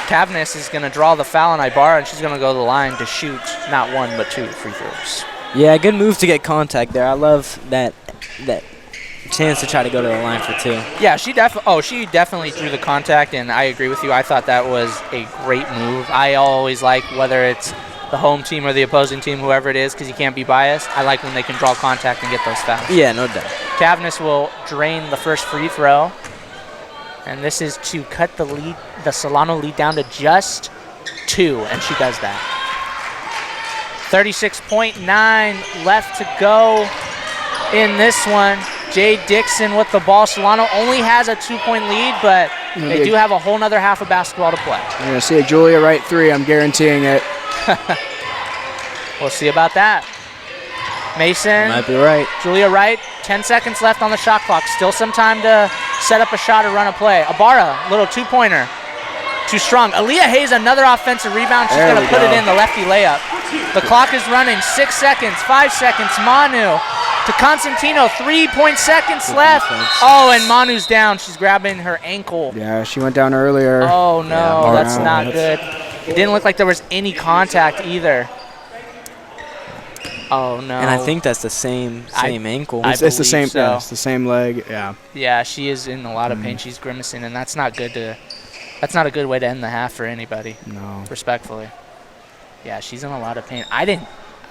Speaker 1: Cavness is going to draw the foul on Ibarra, and she's going to go to the line to shoot not 1 but 2 free throws.
Speaker 4: Yeah, good move to get contact there. I love that chance to try to go to the line for 2.
Speaker 1: Yeah, she definitely threw the contact, and I agree with you. I thought that was a great move. I always like, whether it's the home team or the opposing team, whoever it is, because you can't be biased, I like when they can draw contact and get those fouls.
Speaker 4: Yeah, no doubt.
Speaker 1: Cavness will drain the first free throw, and this is to cut the lead, the Solano lead down to just 2, and she does that. 36.9 left to go in this one. Jay Dixon with the ball. Solano only has a 2-point lead, but they do have a whole nother half of basketball to play.
Speaker 3: You're going to see a Julia Wright 3, I'm guaranteeing it.
Speaker 1: We'll see about that. Mason.
Speaker 4: Might be right.
Speaker 1: Julia Wright, 10 seconds left on the shot clock. Still some time to set up a shot or run a play. Ibarra, little 2-pointer. Too strong. Aaliyah Hayes, another offensive rebound. She's going to put it in, the lefty layup. The clock is running. 6 seconds, 5 seconds. Manu to Constantino. 3.0 seconds left. Oh, and Manu's down. She's grabbing her ankle.
Speaker 3: Yeah, she went down earlier.
Speaker 1: Oh, no,
Speaker 3: Yeah,
Speaker 1: that's not good. It didn't look like there was any contact either. Oh, no.
Speaker 4: And I think that's the same ankle.
Speaker 3: It's the same.
Speaker 1: so.
Speaker 3: Yeah, it's the same leg. Yeah.
Speaker 1: Yeah, she is in a lot of pain. She's grimacing, and that's not good to. That's not a good way to end the half for anybody.
Speaker 3: No.
Speaker 1: Respectfully. Yeah, she's in a lot of pain.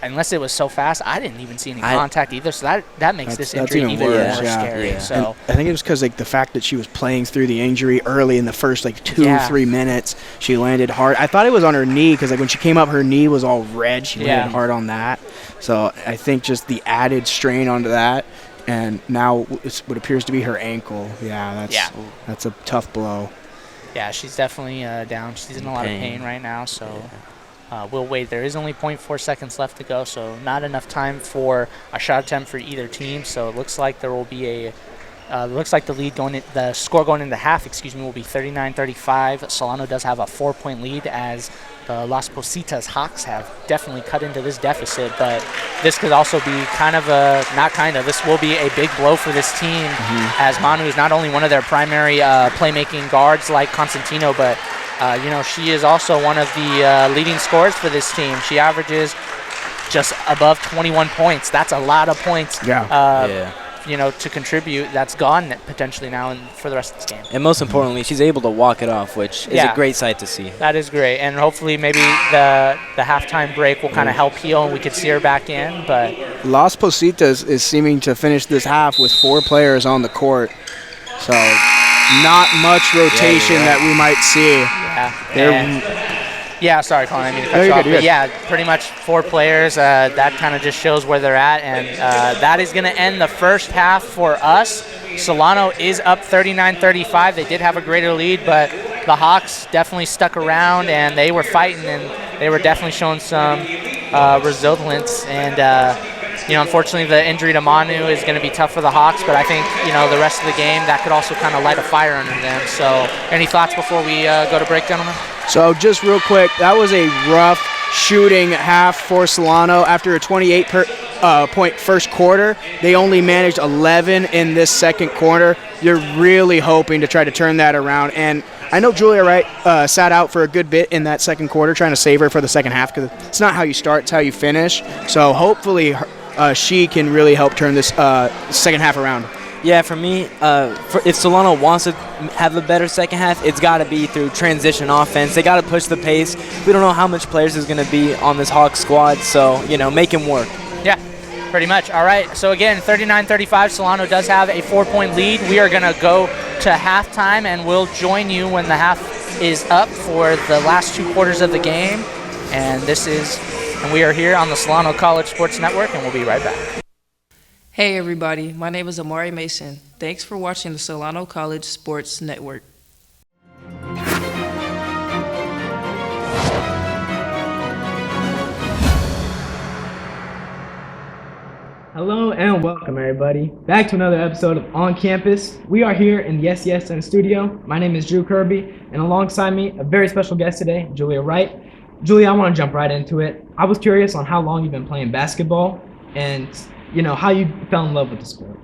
Speaker 1: Unless it was so fast, I didn't even see any contact either. So that makes this injury even more scary.
Speaker 3: Yeah.
Speaker 1: So
Speaker 3: and I think it was because the fact that she was playing through the injury early in the first 2-3 minutes, she landed hard. I thought it was on her knee because when she came up, her knee was all red. She landed hard on that. So I think just the added strain onto that, and now it's what appears to be her ankle. Yeah, that's a tough blow.
Speaker 1: Yeah, she's definitely down. She's in a lot of pain right now, so we'll wait. There is only 0.4 seconds left to go, so not enough time for a shot attempt for either team. So it looks like there will be looks like the score going into half, will be 39-35. Solano does have a 4-point lead as the Las Positas Hawks have definitely cut into this deficit, but this could also be this will be a big blow for this team as Manu is not only one of their primary playmaking guards like Constantino, but she is also one of the leading scorers for this team. She averages just above 21 points. That's a lot of points. To contribute. That's gone potentially now for the rest of this game.
Speaker 4: And most importantly, she's able to walk it off, which is a great sight to see.
Speaker 1: That is great, and hopefully maybe the halftime break will kind of help heal and we could see her back in. But
Speaker 3: Las Positas is seeming to finish this half with 4 players on the court, so not much rotation that we might see.
Speaker 1: Sorry, Colin, I didn't mean to cut you off. But yeah, pretty much 4 players. That kind of just shows where they're at, and that is going to end the first half for us. Solano is up 39-35. They did have a greater lead, but the Hawks definitely stuck around, and they were fighting, and they were definitely showing some resilience. And unfortunately, the injury to Manu is going to be tough for the Hawks, but I think the rest of the game that could also kind of light a fire under them. So, any thoughts before we go to break, gentlemen?
Speaker 3: So just real quick, that was a rough shooting half for Solano. After a 28-point first quarter, they only managed 11 in this second quarter. You're really hoping to try to turn that around. And I know Julia Wright sat out for a good bit in that second quarter, trying to save her for the second half, because it's not how you start, it's how you finish. So hopefully she can really help turn this second half around.
Speaker 4: Yeah, for me, if Solano wants to have a better second half, it's got to be through transition offense. They got to push the pace. We don't know how much players is going to be on this Hawks squad, so, make him work.
Speaker 1: Yeah, pretty much. All right, so again, 39-35, Solano does have a 4-point lead. We are going to go to halftime, and we'll join you when the half is up for the last 2 quarters of the game. And this is and we are here on the Solano College Sports Network, and we'll be right back.
Speaker 5: Hey everybody, my name is Amari Mason. Thanks for watching the Solano College Sports Network.
Speaker 4: Hello and welcome everybody back to another episode of On Campus. We are here in the SESN studio. My name is Drew Kirby, and alongside me, a very special guest today, Julia Wright. Julia, I want to jump right into it. I was curious on how long you've been playing basketball and, how you fell in love with the sport.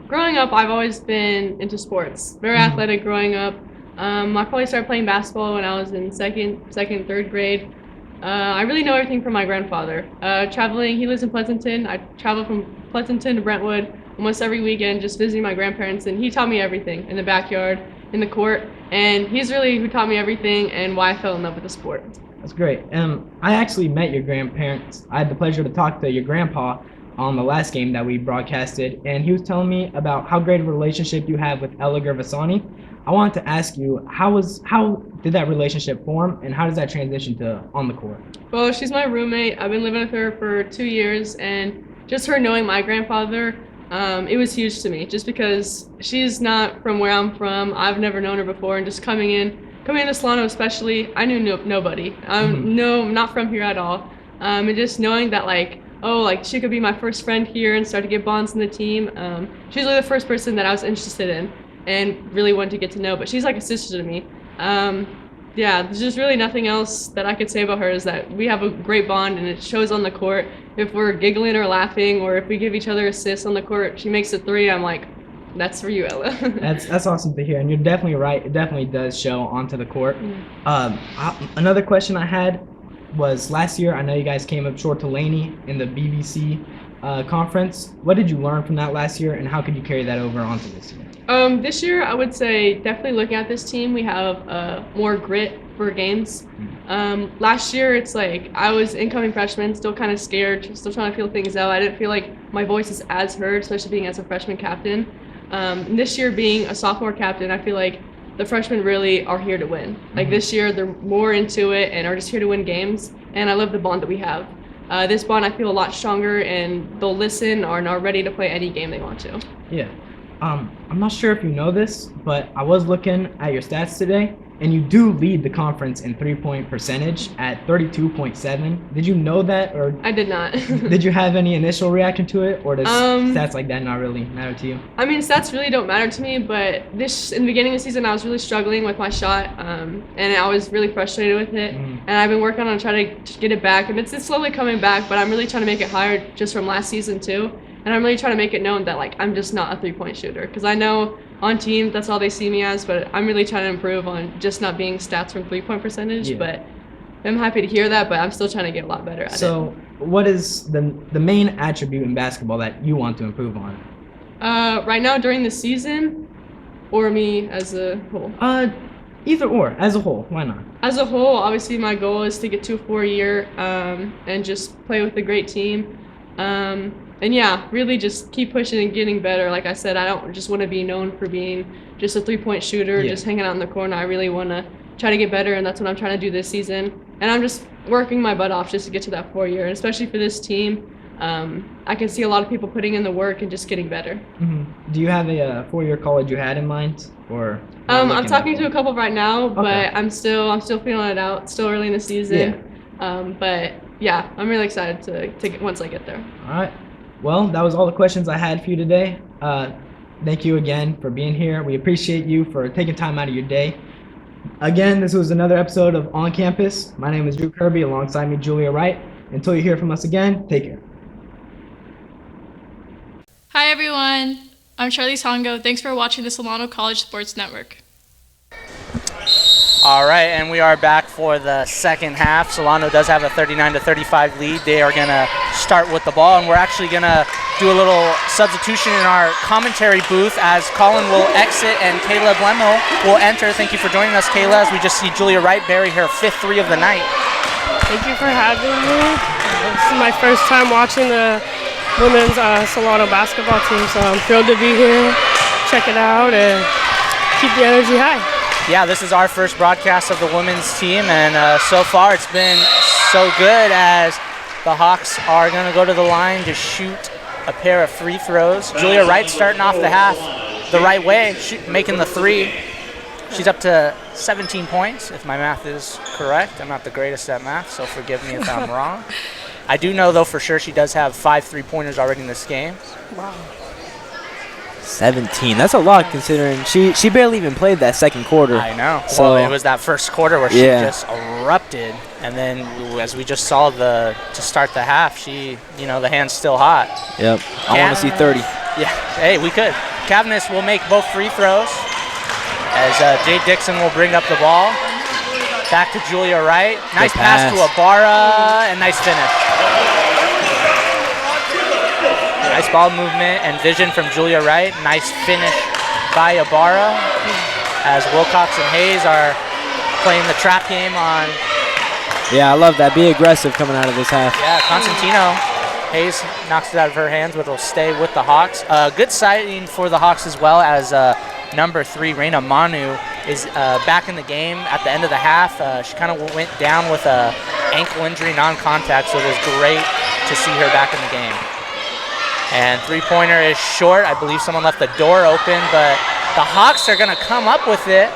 Speaker 6: Growing up, I've always been into sports. Very athletic growing up. I probably started playing basketball when I was in third grade. I really know everything from my grandfather. Traveling, he lives in Pleasanton. I travel from Pleasanton to Brentwood almost every weekend, just visiting my grandparents, and he taught me everything in the backyard, in the court, and he's really who taught me everything and why I fell in love with the sport.
Speaker 4: That's great. I actually met your grandparents. I had the pleasure to talk to your grandpa on the last game that we broadcasted, and he was telling me about how great of a relationship you have with Ella Gervasoni. I wanted to ask you, how did that relationship form, and how does that transition to on the court?
Speaker 6: Well, she's my roommate. I've been living with her for 2 years, and just her knowing my grandfather, it was huge to me, just because she's not from where I'm from. I've never known her before, and just coming into Solano especially, I knew nobody. I'm not from here at all. And just knowing that she could be my first friend here and start to get bonds in the team. She's really the first person that I was interested in and really wanted to get to know, but she's like a sister to me. There's just really nothing else that I could say about her is that we have a great bond and it shows on the court. If we're giggling or laughing or if we give each other assists on the court, she makes a three, I'm like, that's for you, Ella.
Speaker 4: That's awesome to hear, and you're definitely right. It definitely does show onto the court. Another question I had was last year, I know you guys came up short to Laney in the BBC conference. What did you learn from that last year, and how could you carry that over onto this year?
Speaker 6: This year, I would say definitely looking at this team, we have more grit for games. Last year, it's like I was incoming freshman, still kind of scared, still trying to feel things out. I didn't feel like my voice is as heard, especially being as a freshman captain. This year, being a sophomore captain, I feel like the freshmen really are here to win. Like this year, they're more into it and are just here to win games, and I love the bond that we have. This bond, I feel a lot stronger, and they'll listen or are ready to play any game they want to.
Speaker 4: Yeah. I'm not sure if you know this, but I was looking at your stats today, and you do lead the conference in three-point percentage at 32.7. Did you know that, or
Speaker 6: I did not.
Speaker 4: did you have any initial reaction to it, or does stats like that not really matter to you?
Speaker 6: I mean, stats really don't matter to me, but in the beginning of the season, I was really struggling with my shot, and I was really frustrated with it. And I've been working on trying to get it back, and it's slowly coming back, but I'm really trying to make it higher just from last season too. And I'm really trying to make it known that I'm just not a three-point shooter, because I know on team that's all they see me as, but I'm really trying to improve on just not being stats from three-point percentage. Yeah. But I'm happy to hear that, but I'm still trying to get a lot better at it.
Speaker 4: So what is the main attribute in basketball that you want to improve on?
Speaker 6: Right now during the season, or me as a whole?
Speaker 4: Either or, as a whole, why not?
Speaker 6: As a whole, obviously my goal is to get to a 4-year and just play with a great team. And yeah, really just keep pushing and getting better. Like I said, I don't just want to be known for being just a three-point shooter, just hanging out in the corner. I really want to try to get better, and that's what I'm trying to do this season. And I'm just working my butt off just to get to that 4-year. And especially for this team, I can see a lot of people putting in the work and just getting better.
Speaker 4: Do you have a 4-year college you had in mind, or?
Speaker 6: I'm talking to a couple right now, but I'm still feeling it out. Still early in the season. But yeah, I'm really excited to get, once I get there.
Speaker 4: All right. Well, that was all the questions I had for you today. Thank you again for being here. We appreciate you for taking time out of your day. Again, this was another episode of On Campus. My name is Drew Kirby, alongside me, Julia Wright. Until you hear from us again, take care.
Speaker 7: Hi, everyone. I'm Charlie Songo. Thanks for watching the Solano College Sports Network.
Speaker 1: All right, and we are back for the second half. Solano does have a 39-35 lead. They are going to start with the ball, and we're actually going to do a little substitution in our commentary booth as Colin will exit and Kayla Blemo will enter. Thank you for joining us, Kayla, as we just see Julia Wright bury her 5th three of the night.
Speaker 8: Thank you for having me. This is my first time watching the women's Solano basketball team, so I'm thrilled to be here, check it out, and keep the energy high.
Speaker 1: Yeah, this is our first broadcast of the women's team, and so far it's been so good as the Hawks are going to go to the line to shoot a pair of free throws. Julia Wright starting off the half the right way, making the three. She's up to 17 points, if my math is correct. I'm not the greatest at math, so forgive me if I'm wrong. I do know, though, for sure she does have 5 3-pointers already in this game.
Speaker 6: Wow.
Speaker 4: 17. That's a lot considering she barely even played that second quarter.
Speaker 1: I know.
Speaker 4: So,
Speaker 1: well, it was that first quarter where she just erupted, and then as we just saw to start the half, the hand's still hot.
Speaker 4: Yep. I want to see 30.
Speaker 1: Yeah. Hey, we could. Cavanis will make both free throws as Jade Dixon will bring up the ball. Back to Julia Wright. Nice pass to Ibarra and nice finish. Nice ball movement and vision from Julia Wright. Nice finish by Ibarra as Wilcox and Hayes are playing the trap game on.
Speaker 4: Yeah, I love that. Be aggressive coming out of this half.
Speaker 1: Yeah, Constantino. Hayes knocks it out of her hands, but it'll stay with the Hawks. Good sighting for the Hawks as well as number 3, Reina Manu, is back in the game at the end of the half. She kind of went down with a ankle injury, non-contact, so it was great to see her back in the game. And three-pointer is short. I believe someone left the door open, but the Hawks are going to come up with it.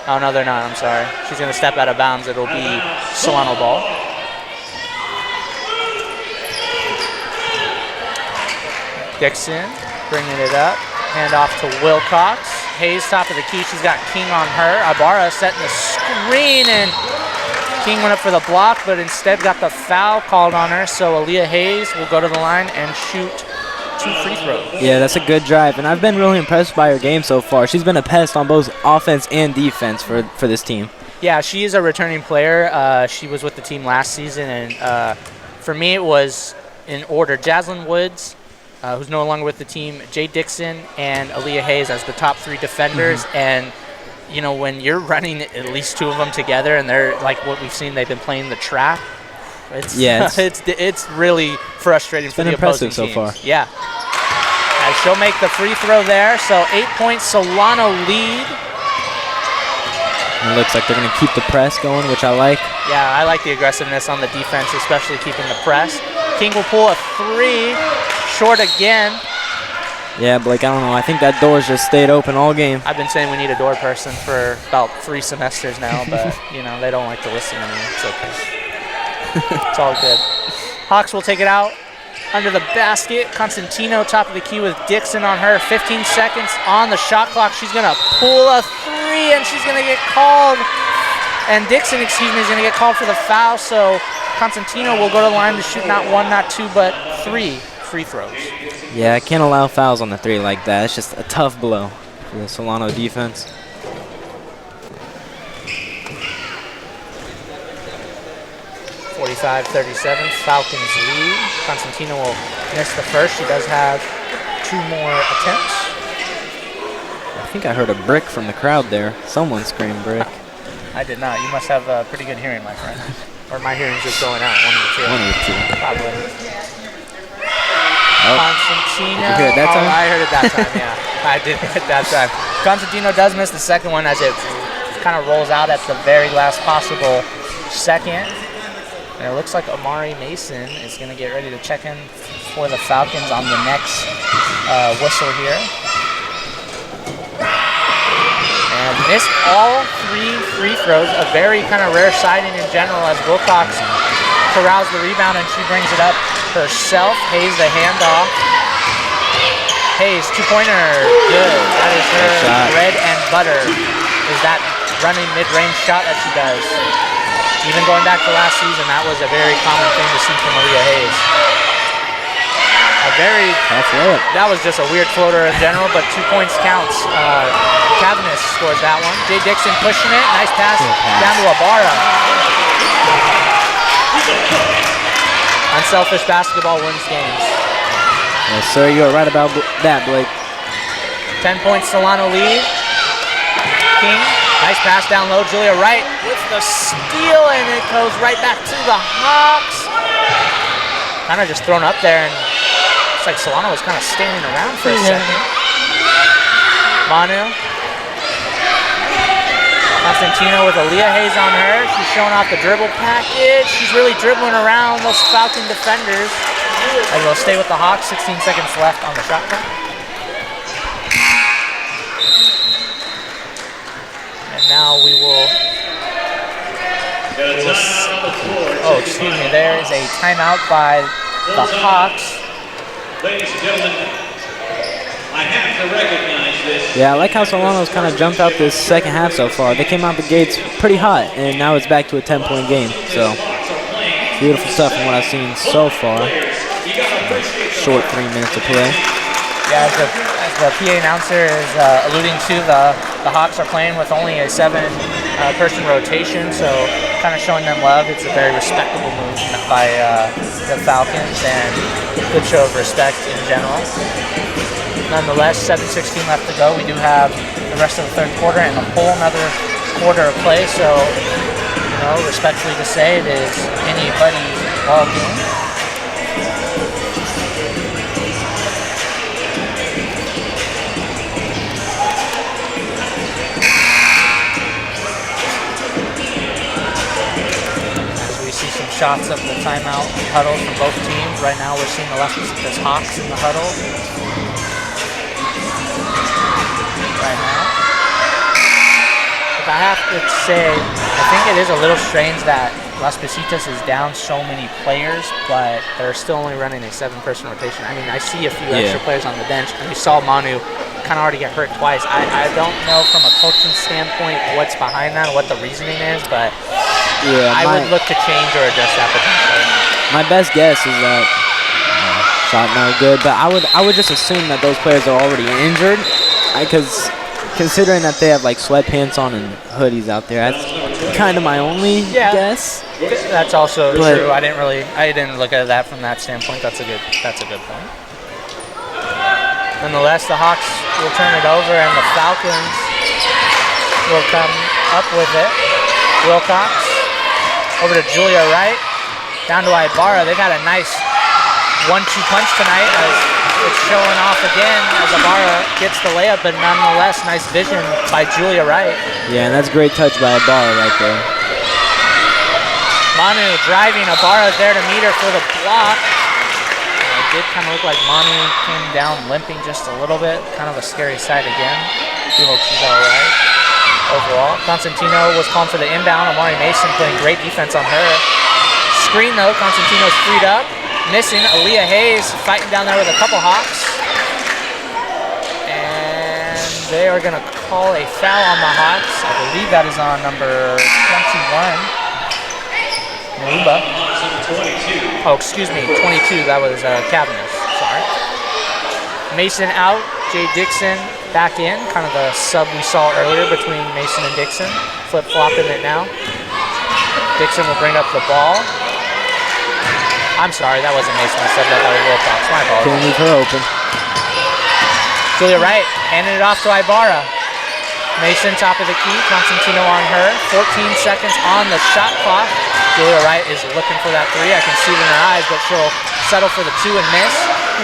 Speaker 1: Oh, no, they're not. I'm sorry. She's going to step out of bounds. It'll be Solano ball. Dixon bringing it up. Hand off to Wilcox. Hayes top of the key. She's got King on her. Ibarra setting the screen, and King went up for the block, but instead got the foul called on her. So Aaliyah Hayes will go to the line and shoot 2 free throws.
Speaker 4: Yeah, that's a good drive, and I've been really impressed by her game so far. She's been a pest on both offense and defense for this team.
Speaker 1: Yeah, she is a returning player. She was with the team last season, and for me it was in order. Jaslyn Woods, who's no longer with the team, Jay Dixon, and Aaliyah Hayes as the top 3 defenders. And, when you're running at least 2 of them together and they're like what we've seen, they've been playing the trap. It's really frustrating for the opposing teams.
Speaker 4: It's been impressive so far.
Speaker 1: Yeah. As she'll make the free throw there. So 8-point Solano lead.
Speaker 4: It looks like they're going to keep the press going, which I like.
Speaker 1: Yeah, I like the aggressiveness on the defense, especially keeping the press. King will pull a 3. Short again.
Speaker 4: Yeah, Blake, I don't know. I think that door's just stayed open all game.
Speaker 1: I've been saying we need a door person for about 3 semesters now, but, they don't like to listen to me. It's okay. It's all good. Hawks will take it out under the basket. Constantino top of the key with Dixon on her. 15 seconds on the shot clock. She's going to pull a 3, and she's going to get called. And Dixon, is going to get called for the foul, so Constantino will go to the line to shoot not 1, not 2, but 3 free throws.
Speaker 4: Yeah, I can't allow fouls on the 3 like that. It's just a tough blow for the Solano defense.
Speaker 1: (45-37), Falcons lead. Constantino will miss the first. She does have 2 more attempts.
Speaker 4: I think I heard a brick from the crowd there. Someone screamed brick.
Speaker 1: I did not. You must have pretty good hearing, my friend. Or my hearing's just going out. One of the 2.
Speaker 4: One of the 2.
Speaker 1: Probably.
Speaker 4: Oh.
Speaker 1: Constantino.
Speaker 4: Did you hear it that time?
Speaker 1: I heard it that time, yeah. I did hear it that time. Constantino does miss the second one as it kind of rolls out at the very last possible second. And it looks like Amari Mason is going to get ready to check in for the Falcons on the next whistle here. And missed all 3 free throws, a very kind of rare sighting in general as Wilcox corrals the rebound and she brings it up herself. Hayes the handoff. Hayes, 2-pointer, good. That is her bread and butter, is that running mid-range shot that she does. Even going back to last season, that was a very common thing to see from Aaliyah Hayes. That was just a weird floater in general, but 2 points counts. Cavanis scores that one. Jay Dixon pushing it. Nice pass down to Ibarra. Unselfish basketball wins games.
Speaker 4: Yes, sir. You are right about that, Blake.
Speaker 1: 10 points Solano lead. King, nice pass down low. Julia Wright with the steal, and it goes right back to the Hawks. Kind of just thrown up there, and it's like Solano was kind of standing around for a second. Manu. Constantino with Aaliyah Hayes on her. She's showing off the dribble package. She's really dribbling around those Falcon defenders. As they'll stay with the Hawks. 16 seconds left on the shot clock. And now we will. Oh, excuse me. There is a timeout by the Hawks.
Speaker 2: Ladies and gentlemen, I have to recognize this.
Speaker 4: Yeah, I like how Solano's kind of jumped out this second half so far. They came out the gates pretty hot, and now it's back to a 10-point game. So, beautiful stuff from what I've seen so far. Short 3 minutes to play.
Speaker 1: Yeah, as the PA announcer is alluding to, the Hawks are playing with only a 7-person rotation, so kind of showing them love. It's a very respectable move by the Falcons, and good show of respect in general. Nonetheless, 7:16 left to go. We do have the rest of the third quarter and a whole another quarter of play, so, respectfully to say, it is anybody's ball game. Shots of the timeout huddles from both teams. Right now we're seeing the Las Positas Hawks in the huddle. Right now. If I have to say, I think it is a little strange that Las Positas is down so many players, but they're still only running a 7-person rotation. I mean, I see a few extra players on the bench, and we saw Manu kind of already get hurt twice. I don't know from a coaching standpoint what's behind that, what the reasoning is, but
Speaker 4: yeah,
Speaker 1: I would look to change or adjust that potentially.
Speaker 4: My best guess is that shot no good, but I would just assume that those players are already injured, because considering that they have like sweatpants on and hoodies out there, that's kind of my only guess.
Speaker 1: That's also true. I didn't look at that from that standpoint. That's a good point. Nonetheless, the Hawks will turn it over, and the Falcons will come up with it. Wilcox over to Julia Wright, down to Ibarra. They've had a nice 1-2 punch tonight as it's showing off again as Ibarra gets the layup, but nonetheless, nice vision by Julia Wright.
Speaker 4: Yeah, and that's a great touch by Ibarra right there.
Speaker 1: Manu driving, Ibarra's there to meet her for the block. It did kind of look like Manu came down limping just a little bit. Kind of a scary sight again. We hope she's all right overall. Constantino was calling for the inbound. Amari Mason playing great defense on her. Screen though, Constantino's freed up. Missing, Aaliyah Hayes fighting down there with a couple Hawks. And they are gonna call a foul on the Hawks. I believe that is on number 21. Maruba. Oh, excuse me, 22, that was Cavanis, sorry. Mason out, Jay Dixon back in, kind of the sub we saw earlier between Mason and Dixon. Flip-flopping it now. Dixon will bring up the ball. I'm sorry, that wasn't Mason, I said that was Wilcox, my apologies.
Speaker 4: Can't leave her open.
Speaker 1: Julia Wright handing it off to Ibarra. Mason top of the key, Constantino on her. 14 seconds on the shot clock. Julia Wright is looking for that 3. I can see it in her eyes, but she'll settle for the 2 and miss.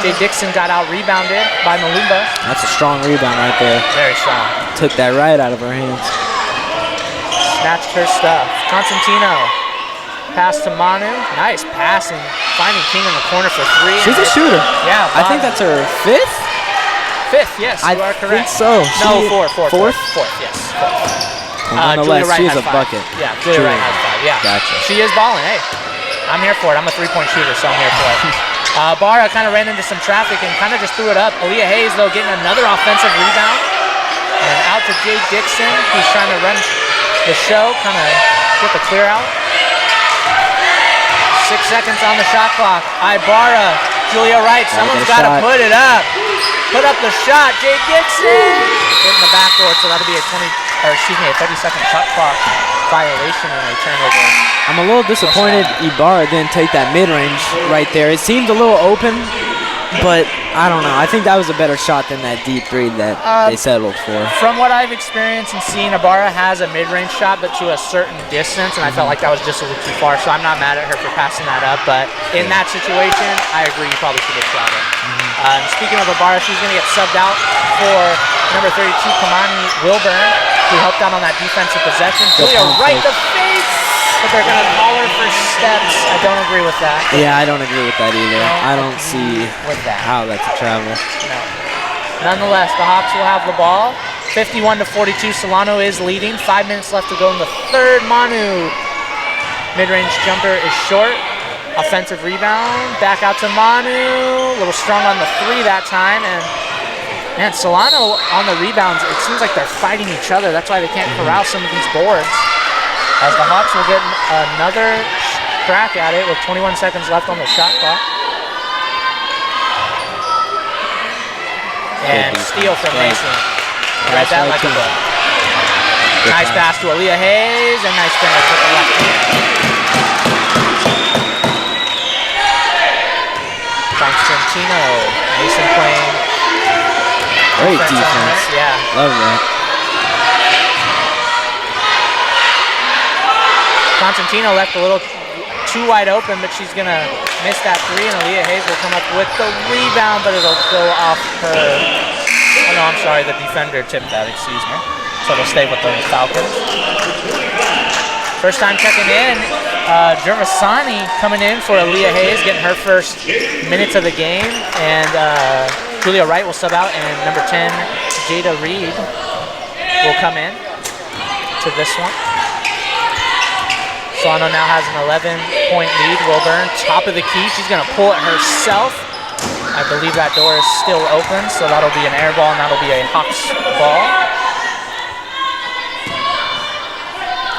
Speaker 1: Jay Dixon got out rebounded by Malumba.
Speaker 4: That's a strong rebound right there.
Speaker 1: Very strong.
Speaker 4: Took that right out of her hands.
Speaker 1: Snatched her stuff. Constantino. Pass to Manu. Nice passing. Finding King in the corner for 3.
Speaker 4: She's a shooter.
Speaker 1: Yeah.
Speaker 4: I think that's her 5th?
Speaker 1: 5th, yes. You are correct.
Speaker 4: I think so.
Speaker 1: No, 4th.
Speaker 4: 4th?
Speaker 1: 4th, yes. 4th.
Speaker 4: Nonetheless,
Speaker 1: Julia Wright
Speaker 4: she's a
Speaker 1: 5.
Speaker 4: bucket.
Speaker 1: Yeah, Julia Wright has 5. Yeah.
Speaker 4: Gotcha.
Speaker 1: She is balling. Hey, I'm here for it. I'm a 3-point shooter, so I'm here for it. Barra kind of ran into some traffic and kind of just threw it up. Aaliyah Hayes, though, getting another offensive rebound. And out to Jay Dixon, who's trying to run the show, kind of get the clear out. 6 seconds on the shot clock. Ibarra, Julia Wright, someone's got to put it up. Put up the shot, Jay Dixon. Hitting the backboard, so that'll be a 30-second shot clock violation and a turnover.
Speaker 4: I'm a little disappointed Ibarra didn't take that mid-range right there. It seemed a little open, but I don't know. I think that was a better shot than that deep 3 that they settled for.
Speaker 1: From what I've experienced and seen, Ibarra has a mid-range shot, but to a certain distance, and I felt like that was just a little too far, so I'm not mad at her for passing that up, but in that situation, I agree, you probably should have shot it. Speaking of Ibarra, she's going to get subbed out for number 32, Kamani Wilburn, who who helped out on that defensive possession. Julia right to face, but they're going to call her for steps. I don't agree with that.
Speaker 4: Yeah, I don't agree with that either. I don't see how that's a travel.
Speaker 1: No. Nonetheless, the Hawks will have the ball. 51-42, Solano is leading. 5 minutes left to go in the third. Manu, mid-range jumper is short. Offensive rebound, back out to Manu. A little strong on the three that time, and man, Solano on the rebounds, it seems like they're fighting each other. That's why they can't corral some of these boards. As the Hawks will get another crack at it with 21 seconds left on the shot clock. And steal from Mason. Read that like a book. Nice pass to Aaliyah Hayes, and nice finish with the left hand. Constantino, Mason playing
Speaker 4: great defense.
Speaker 1: Yeah.
Speaker 4: Love that.
Speaker 1: Constantino left a little too wide open, but she's going to miss that three, and Aaliyah Hayes will come up with the rebound, but it'll go off her. Oh, no, I'm sorry. The defender tipped that. Excuse me. So it'll stay with the Falcons. First time checking in. Gervasani coming in for Aaliyah Hayes, getting her first minutes of the game, and Julia Wright will sub out, and number 10, Jada Reed, will come in to this one. Solano now has an 11-point lead. Wilburn, top of the key. She's going to pull it herself. I believe that door is still open, so that'll be an air ball, and that'll be a Hawks ball.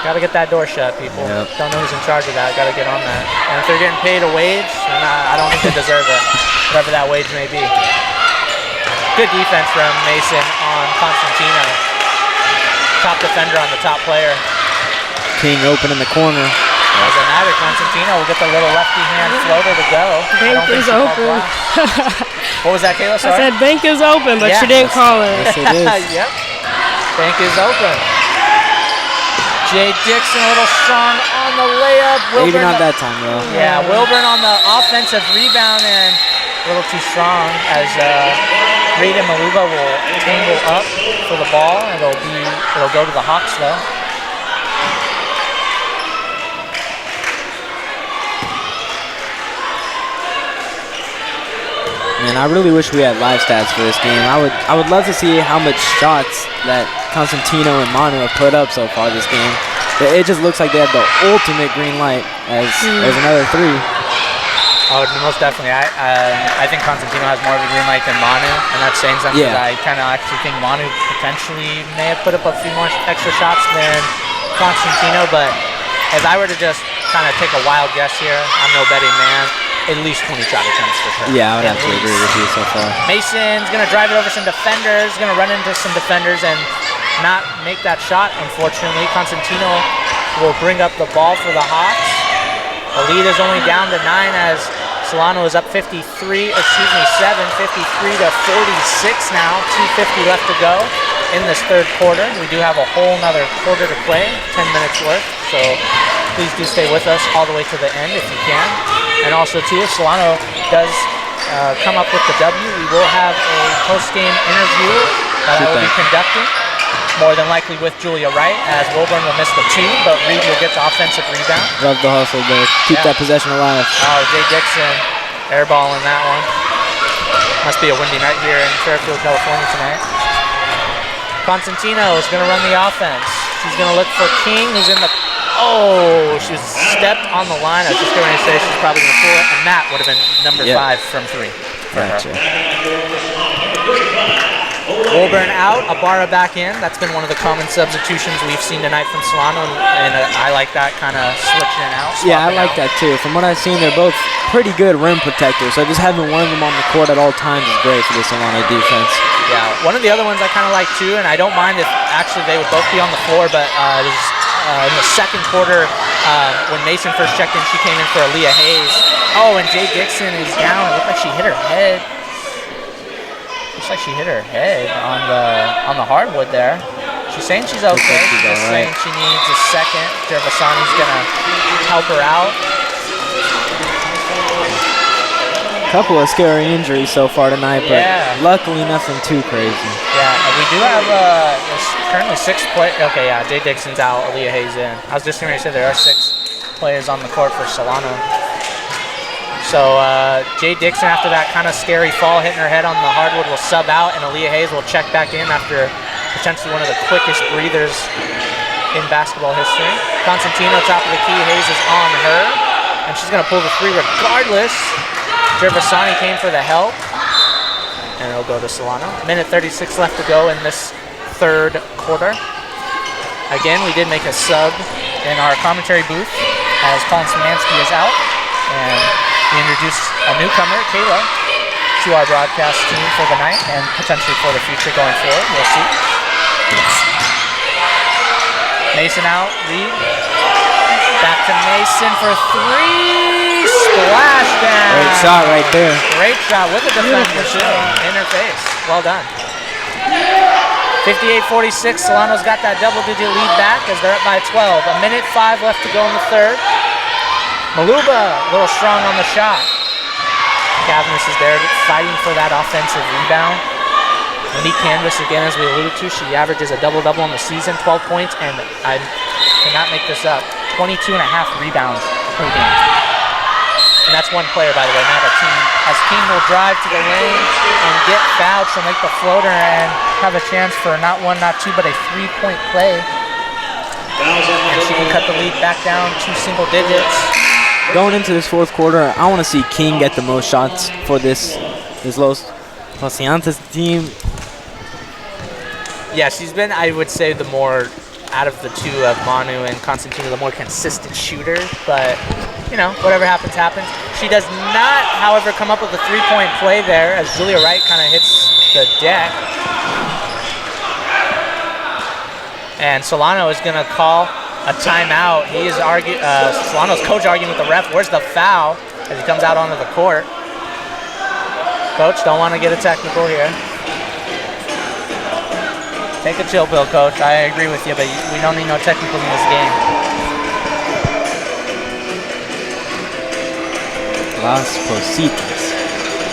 Speaker 1: Got to get that door shut, people. Yep. Don't know who's in charge of that. Got to get on that. And if they're getting paid a wage, then I don't think they deserve it, whatever that wage may be. Good defense from Mason on Constantino. Top defender on the top player.
Speaker 4: King open in the corner.
Speaker 1: Doesn't matter. Constantino will get the little lefty hand floater to go.
Speaker 8: Bank is open.
Speaker 1: What was that, Kayla? Sorry?
Speaker 8: I said bank is open, but she didn't call it.
Speaker 4: Yes, it is.
Speaker 1: Yep. Bank is open. Jay Dixon a little strong on the layup.
Speaker 4: Maybe not that time, though.
Speaker 1: Yeah, Wilburn on the offensive rebound, and a little too strong as Reed and Maluba will tangle up for the ball, and it'll go to the Hawks though.
Speaker 4: Man, I really wish we had live stats for this game. I would love to see how much shots that Constantino and Manu have put up so far this game. It just looks like they have the ultimate green light as there's another three.
Speaker 1: Oh, most definitely. I think Constantino has more of a green light than Manu, and that's saying something.
Speaker 4: Yeah.
Speaker 1: I kind of actually think Manu potentially may have put up a few more extra shots than Constantino, but if I were to just kind of take a wild guess here, I'm no betting man. At least 20 shot attempts for sure.
Speaker 4: Yeah, I would have to agree with you so far.
Speaker 1: Mason's going to drive it over some defenders, going to run into some defenders and not make that shot, unfortunately. Constantino will bring up the ball for the Hawks. The lead is only down to 9 as Solano is up 53 to 46 now. 2:50 left to go in this third quarter. We do have a whole nother quarter to play, 10 minutes worth. So please do stay with us all the way to the end if you can. And also, too, if Solano does come up with the W, we will have a post-game interview that I will be conducting, more than likely with Julia Wright, as Wilburn will miss the two, but Reed will get the offensive rebound.
Speaker 4: Love the hustle there. Keep that possession alive.
Speaker 1: Oh, Jay Dixon airballing that one. Must be a windy night here in Fairfield, California tonight. Constantino is going to run the offense. She's going to look for King, who's in the... Oh, she was stepped on the line. I was just going to say she's probably going to pull it, and that would have been number 5 from 3 for her. Wilburn out, Ibarra back in. That's been one of the common substitutions we've seen tonight from Solano, and I like that kind of switching out.
Speaker 4: Yeah, I like that too. From what I've seen, they're both pretty good rim protectors, so just having one of them on the court at all times is great for the Solano defense.
Speaker 1: Yeah, one of the other ones I kind of like too, and I don't mind if actually they would both be on the floor, but in the second quarter, when Mason first checked in, she came in for Aaliyah Hayes. Oh, and Jay Dixon is down. It looked like she hit her head. Looks like she hit her head on the hardwood there. She's saying she's okay. She's just saying she needs a second. Gervasani's gonna help her out.
Speaker 4: Couple of scary injuries so far tonight, but luckily nothing too crazy.
Speaker 1: Yeah, We do have there's currently 6 players. Okay, yeah, Jay Dixon's out, Aaliyah Hayes in. I was just going to say there are 6 players on the court for Solano. So Jay Dixon, after that kind of scary fall hitting her head on the hardwood, will sub out, and Aaliyah Hayes will check back in after potentially one of the quickest breathers in basketball history. Constantino, top of the key. Hayes is on her, and she's going to pull the 3 regardless. Gervasani came for the help, and it'll go to Solano. Minute 36 left to go in this third quarter. Again, we did make a sub in our commentary booth as Colin Szymanski is out, and we introduced a newcomer, Kayla, to our broadcast team for the night and potentially for the future going forward. We'll see. Mason out, Reed. Back to Mason for 3. Splashdown.
Speaker 4: Great shot right there.
Speaker 1: Great shot with the defender in her face. Well done. 58-46. Solano's got that double-digit lead back as they're up by 12. A minute 5 left to go in the third. Maluba, a little strong on the shot. Cavness is there fighting for that offensive rebound. Monique Canvas, again, as we alluded to, she averages a double-double in the season, 12 points, and I cannot make this up, 22.5 rebounds per game. And that's one player, by the way, not a team. As King will drive to the lane and get fouled, she'll make the floater and have a chance for not 1, not 2, but a 3-point play. And she can cut the lead back down to single digits.
Speaker 4: Going into this fourth quarter, I want to see King get the most shots for this Los Gigantes team.
Speaker 1: Yeah, she's been, I would say, the more, out of the 2 of Manu and Constantino, the more consistent shooter. But, you know, whatever happens, happens. She does not, however, come up with a 3-point play there as Julia Wright kind of hits the deck. And Solano is going to call a timeout. He is Solano's coach arguing with the ref. Where's the foul as he comes out onto the court? Coach, don't want to get a technical here. Take a chill pill, Coach. I agree with you, but we don't need no technicals in this game.
Speaker 4: Las Positas.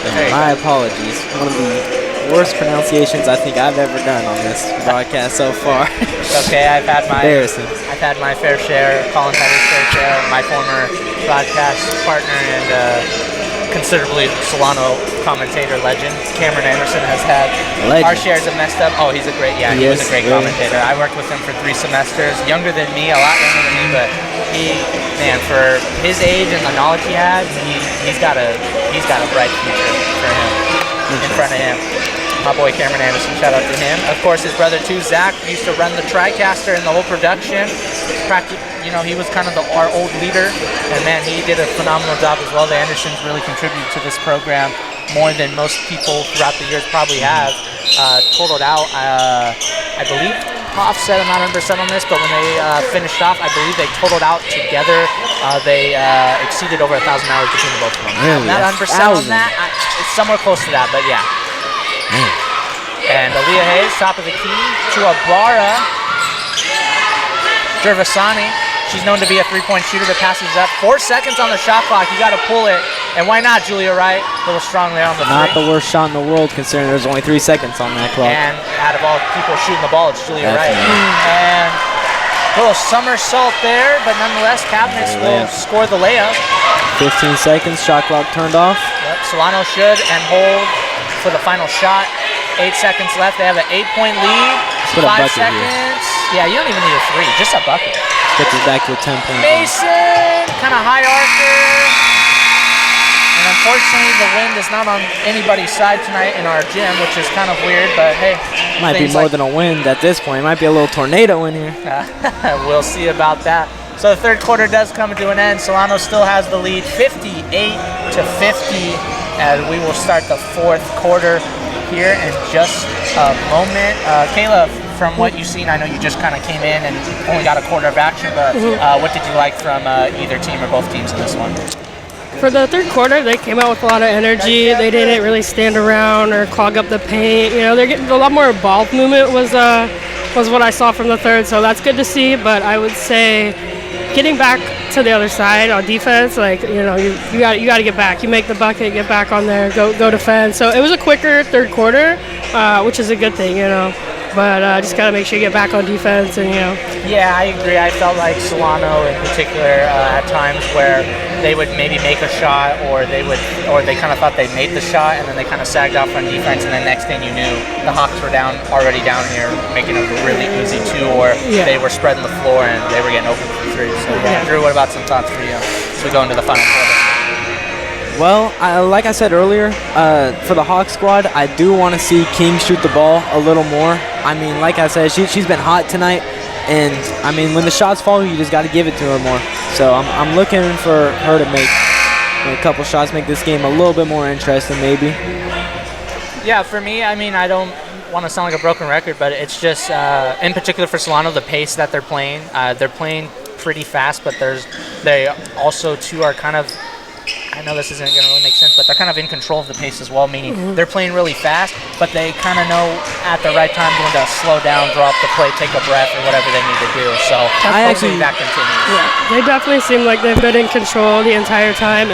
Speaker 4: And my apologies. One of the worst pronunciations I think I've ever done on this broadcast so far.
Speaker 1: It's okay. I've had my fair share. Colin's had his fair share. My former broadcast partner and considerably Solano commentator legend, Cameron Anderson, has had our shares of messed up. Oh, he was a great commentator. I worked with him for 3 semesters. Younger than me, a lot younger than me, but he, man, for his age and the knowledge he has, he's got a bright future for him in front of him. My boy Cameron Anderson, shout out to him. Of course, his brother too, Zach, used to run the TriCaster and the whole production. You know, he was kind of our old leader, and man, he did a phenomenal job as well. The Andersons really contributed to this program more than most people throughout the years probably have. Totaled out, I believe, offset, I'm not 100% on this, but when they finished off, I believe they totaled out together. They exceeded over 1,000 hours between the both of them.
Speaker 4: Really?
Speaker 1: I'm not 100% on that. It's somewhere close to that, but yeah. And Aaliyah Hayes, top of the key to Ibarra. Gervasani, she's known to be a 3-point shooter that passes up. 4 seconds on the shot clock. You got to pull it. And why not, Julia Wright? A little strong there on the 3.
Speaker 4: Not the worst shot in the world, considering there's only 3 seconds on that clock.
Speaker 1: And out of all people shooting the ball, it's Julia Wright. And a little somersault there, but nonetheless, Cavness will score the layup.
Speaker 4: 15 seconds, shot clock turned off.
Speaker 1: Yep, Solano should and hold for the final shot. 8 seconds left. They have an 8-point lead. 5 seconds. Yeah, you don't even need a 3, just a bucket.
Speaker 4: Gets us back to a 10-point lead.
Speaker 1: Mason, kind of high archer. And unfortunately, the wind is not on anybody's side tonight in our gym, which is kind of weird, but hey.
Speaker 4: Might be more than a wind at this point. It might be a little tornado in here.
Speaker 1: We'll see about that. So the third quarter does come to an end. Solano still has the lead, 58-50, and we will start the fourth quarter here in just a moment. Kayla, from what you've seen, I know you just kind of came in and only got a quarter of action, but what did you like from either team or both teams in this one?
Speaker 8: For the third quarter, they came out with a lot of energy. They didn't really stand around or clog up the paint. You know, they're getting a lot more ball movement was what I saw from the third, so that's good to see. But I would say getting back to the other side on defense, like, you know, you got to get back. You make the bucket, get back on there, go defend. So it was a quicker third quarter, which is a good thing, you know. but just got to make sure you get back on defense and,
Speaker 1: Yeah, I agree. I felt like Solano in particular at times where they would maybe make a shot, or they kind of thought they made the shot, and then they kind of sagged off on defense, and then next thing you knew, the Hawks were already down here, making a really easy 2, or they were spreading the floor and they were getting open for 3. So Drew, what about some thoughts for you as we go into the final quarter?
Speaker 4: Well, like I said earlier, for the Hawks squad, I do want to see King shoot the ball a little more. I mean, like I said, she's been hot tonight. And, I mean, when the shots fall, you just got to give it to her more. So I'm looking for her to make a couple shots, make this game a little bit more interesting maybe.
Speaker 1: Yeah, for me, I mean, I don't want to sound like a broken record, but it's just, in particular for Solano, the pace that they're playing. They're playing pretty fast, but they also, too, are kind of, I know this isn't going to really make sense, but they're kind of in control of the pace as well, meaning they're playing really fast, but they kind of know at the right time when to slow down, drop the play, take a breath, or whatever they need to do. So hopefully that continues.
Speaker 8: Yeah, they definitely seem like they've been in control the entire time,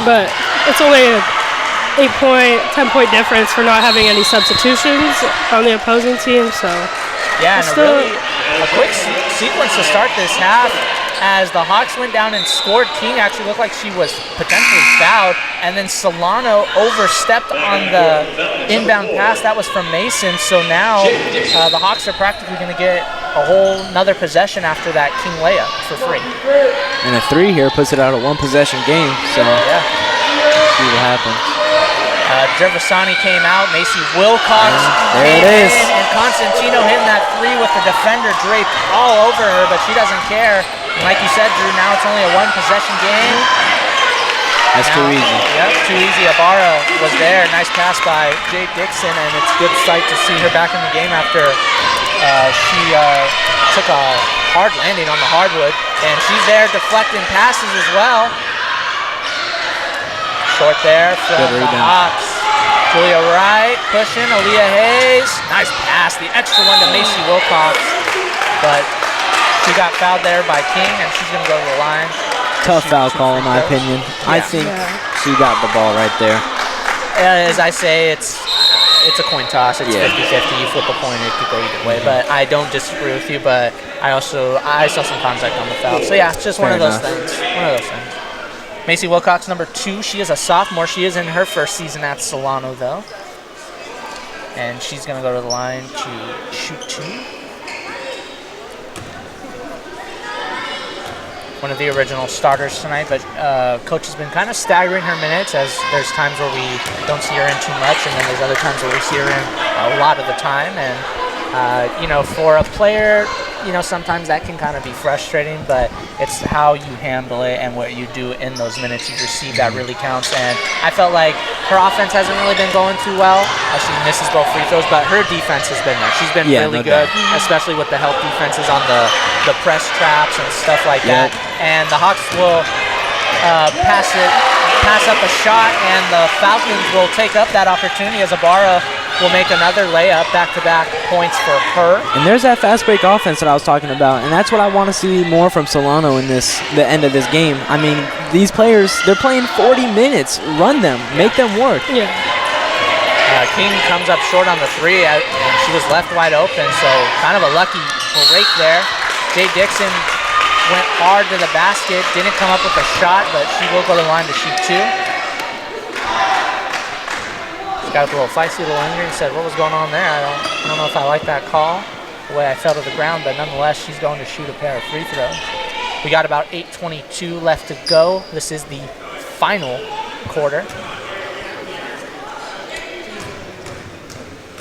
Speaker 8: but it's only an 8-point, 10-point difference for not having any substitutions on the opposing team. So
Speaker 1: yeah, and a quick sequence to start this half. As the Hawks went down and scored, King actually looked like she was potentially fouled, and then Solano overstepped on the inbound pass. That was from Mason, so now the Hawks are practically going to get a whole nother possession after that King layup for free.
Speaker 4: And a 3 here puts it out a 1-possession game, so see what happens.
Speaker 1: Gervasani came out, Macy Wilcox
Speaker 4: there it is.
Speaker 1: And Constantino hitting that 3 with the defender draped all over her, but she doesn't care. And like you said, Drew, now it's only a 1-possession game.
Speaker 4: That's too easy.
Speaker 1: Yep, too easy. Ibarra was there. Nice pass by Jade Dixon, and it's a good sight to see her back in the game after she took a hard landing on the hardwood. And she's there deflecting passes as well. Short there from the Hawks. Julia Wright pushing. Aaliyah Hayes. Nice pass. The extra one to Macy Wilcox. But she got fouled there by King, and she's going to go to the line.
Speaker 4: Tough foul call, in my opinion. I think she got the ball right there.
Speaker 1: As I say, it's a coin toss. It's 50-50. You flip a coin, it could go either way. But I don't disagree with you, but I saw some contact on the foul. So, yeah, it's just one of those things. Macy Wilcox, number 2. She is a sophomore. She is in her first season at Solano, though. And she's going to go to the line to shoot 2. One of the original starters tonight, but Coach has been kind of staggering her minutes, as there's times where we don't see her in too much, and then there's other times where we see her in a lot of the time. And, for a player, sometimes that can kind of be frustrating, but it's how you handle it and what you do in those minutes you receive that really counts. And I felt like her offense hasn't really been going too well. She misses both free throws, but her defense has been there. She's been really good, especially with the help defenses on the press traps and stuff like that. And the Hawks will pass up a shot, and the Falcons will take up that opportunity as Ibarra will make another layup, back-to-back points for her.
Speaker 4: And there's that fast break offense that I was talking about, and that's what I want to see more from Solano in the end of this game. I mean, these players, they're playing 40 minutes. Run them. Make them work.
Speaker 8: Yeah.
Speaker 1: King comes up short on the 3, and she was left wide open, so kind of a lucky break there. Jay Dixon went hard to the basket, didn't come up with a shot, but she will go to the line to shoot 2. Got a little feisty, little angry, and said, what was going on there? I don't know if I like that call, the way I fell to the ground, but nonetheless, she's going to shoot a pair of free throws. We got about 8:22 left to go. This is the final quarter.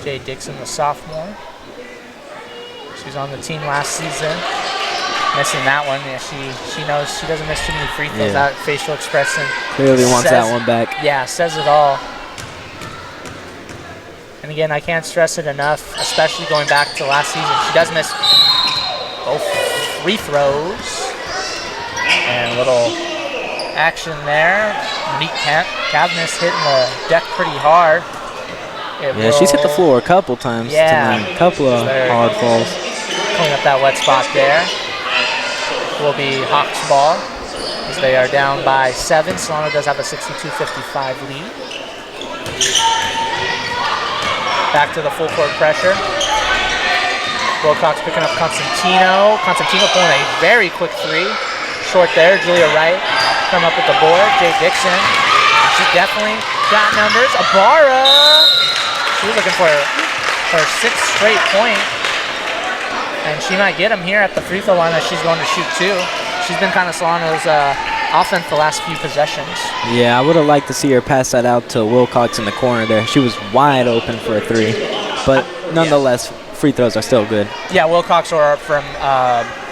Speaker 1: Jay Dixon, the sophomore. She was on the team last season. Missing that one. Yeah, she knows she doesn't miss too many free throws. That facial expression
Speaker 4: clearly wants that one back.
Speaker 1: Yeah, says it all. And again, I can't stress it enough, especially going back to last season. She does miss both free throws. And a little action there. Monique Cavness hitting the deck pretty hard.
Speaker 4: She's hit the floor a couple times tonight. A couple of hard falls.
Speaker 1: Clean up that wet spot there. Will be Hawks ball as they are down by 7. Solano does have a 62-55 lead. Back to the full court pressure. Wilcox picking up Constantino. Constantino pulling a very quick three. Short there. Julia Wright come up with the board. Jay Dixon. She's definitely got numbers. Ibarra. She's looking for her 6th straight point. And she might get him here at the free throw line that she's going to shoot too. She's been kind of Solano's offense the last few possessions.
Speaker 4: Yeah, I would have liked to see her pass that out to Wilcox in the corner there. She was wide open for a 3. But nonetheless, free throws are still good.
Speaker 1: Yeah, Wilcox or from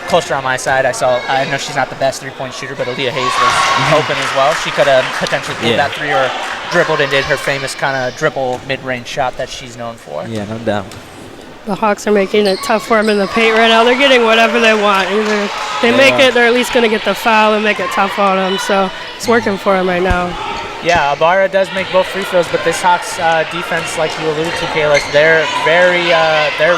Speaker 1: closer on my side. I know she's not the best three-point shooter, but Aaliyah Hayes was open as well. She could have potentially pulled that 3 or dribbled and did her famous kind of dribble mid-range shot that she's known for.
Speaker 4: Yeah, no doubt.
Speaker 8: The Hawks are making it tough for them in the paint right now. They're getting whatever they want. Either they make it, they're at least going to get the foul and make it tough on them. So it's working for them right now.
Speaker 1: Yeah, Ibarra does make both free throws, but this Hawks defense, like you alluded to, Kayla, they're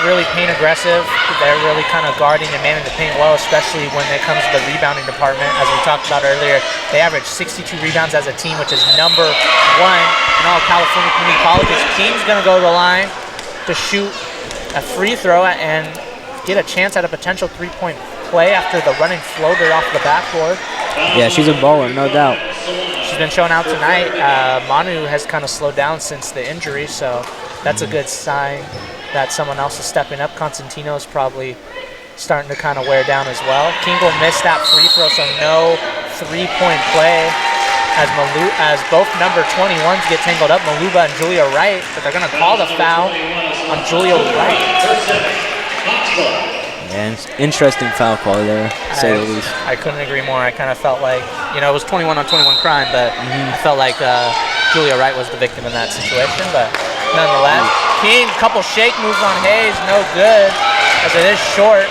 Speaker 1: really paint aggressive. They're really kind of guarding and manning the paint well, especially when it comes to the rebounding department. As we talked about earlier, they average 62 rebounds as a team, which is number 1 in all California community colleges. King's going to go to the line to shoot a free throw and get a chance at a potential 3-point play after the running floater off the backboard.
Speaker 4: Yeah, she's a baller, no doubt.
Speaker 1: She's been showing out tonight. Manu has kind of slowed down since the injury, so that's a good sign that someone else is stepping up. Constantino's probably starting to kind of wear down as well. Kingle missed that free throw, so no 3-point play as both number 21s get tangled up, Maluba and Julia Wright, but they're going to call the foul on Julia Wright.
Speaker 4: And interesting foul call there, to say the least.
Speaker 1: I couldn't agree more. I kind of felt like, it was 21-on-21 crime, but I felt like Julia Wright was the victim in that situation. But nonetheless, King, couple shake moves on Hayes, no good, as it is short.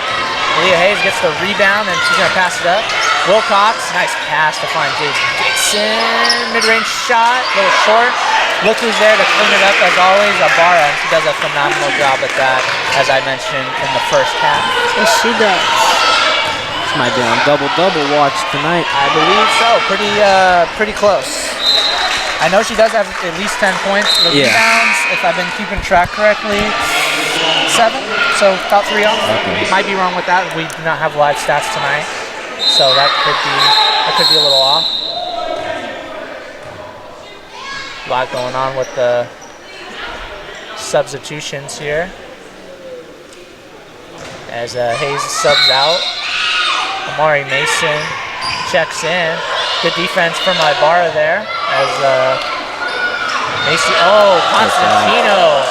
Speaker 1: Leah Hayes gets the rebound, and she's going to pass it up. Wilcox, nice pass to find Jay Dixon. Mid-range shot, a little short. Look who's there to clean it up, as always, Ibarra. And she does a phenomenal job at that, as I mentioned in the first half.
Speaker 8: Yes, she does.
Speaker 4: She might be on double-double watch tonight.
Speaker 1: I believe so. Pretty close. I know she does have at least 10 points. The rebounds, if I've been keeping track correctly, 7. So about 3 off. Okay. Might be wrong with that. We do not have live stats tonight, so that could be a little off. A lot going on with the substitutions here. As Hayes subs out, Amari Mason checks in. Good defense from Ibarra there. As Mason, Constantino,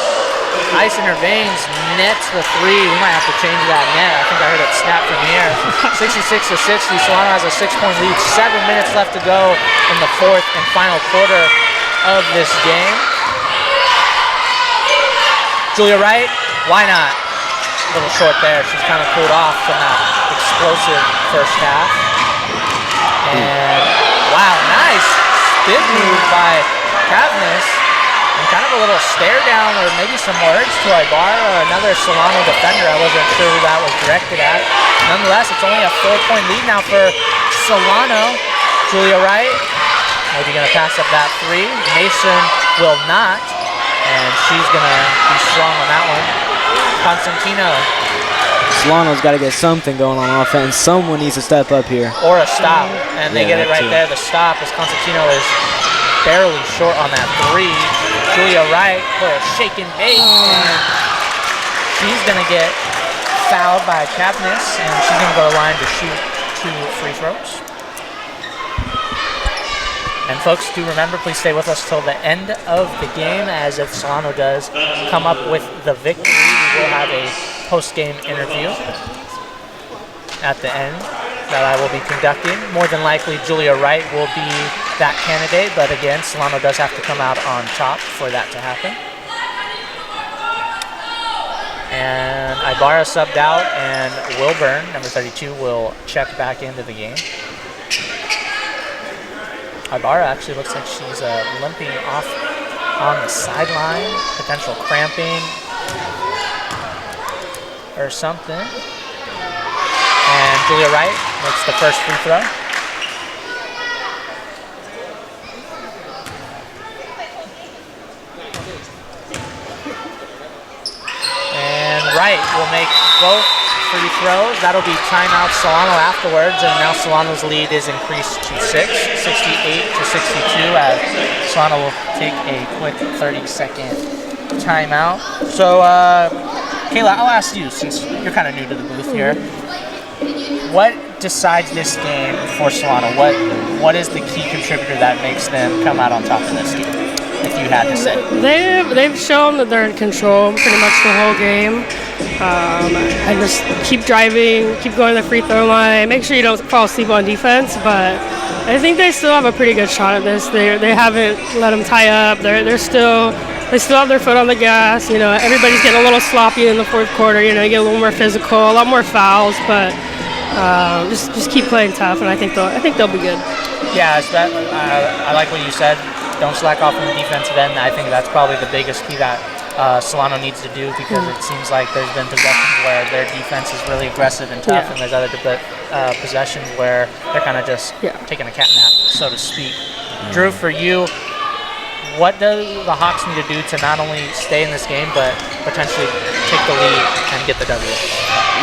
Speaker 1: ice in her veins, nets the 3. We might have to change that net. I think I heard it snap from here. 66-60. Solano has a 6-point lead. 7 minutes left to go in the 4th and final quarter of this game. Julia Wright, why not? A little short there. She's kind of cooled off from that explosive first half. And wow, nice spin move by Kavnis. And kind of a little stare down or maybe some words to Ibarra, another Solano defender. I wasn't sure who that was directed at. Nonetheless, it's only a 4-point lead now for Solano. Julia Wright, maybe going to pass up that 3. Mason will not, and she's going to be strong on that one. Constantino.
Speaker 4: Solano's got to get something going on offense. Someone needs to step up here.
Speaker 1: Or a stop, and they get it right there. The stop as Constantino is barely short on that 3. Julia Wright for a shake and bake. She's going to get fouled by Kavnis, and she's going to go to the line to shoot 2 free throws. And folks, do remember, please stay with us till the end of the game, as if Solano does come up with the victory, we will have a post-game interview at the end that I will be conducting. More than likely, Julia Wright will be that candidate, but again, Solano does have to come out on top for that to happen. And Ibarra subbed out, and Wilburn, number 32, will check back into the game. Ibarra actually looks like she's limping off on the sideline, potential cramping or something. And Julia Wright makes the first free throw. And White will make both free throws. That'll be timeout Solano afterwards, and now Solano's lead is increased to 6, 68-62, as Solano will take a quick 30-second timeout. So, Kayla, I'll ask you, since you're kind of new to the booth here, what decides this game for Solano? What is the key contributor that makes them come out on top of this game, if you had to say?
Speaker 8: They've shown that they're in control pretty much the whole game. And just keep driving, keep going to the free throw line. Make sure you don't fall asleep on defense, but I think they still have a pretty good shot at this. They haven't let them tie up. They still have their foot on the gas. You know, everybody's getting a little sloppy in the fourth quarter. You know, you get a little more physical, a lot more fouls, but just keep playing tough, and I think they'll be good.
Speaker 1: Yeah, I like what you said. Don't slack off on the defensive end. I think that's probably the biggest key that Solano needs to do, because it seems like there's been possessions where their defense is really aggressive and tough, and there's other possessions where they're kind of just taking a cat nap, so to speak. Drew, for you, what do the Hawks need to do to not only stay in this game, but potentially take the lead and get the W?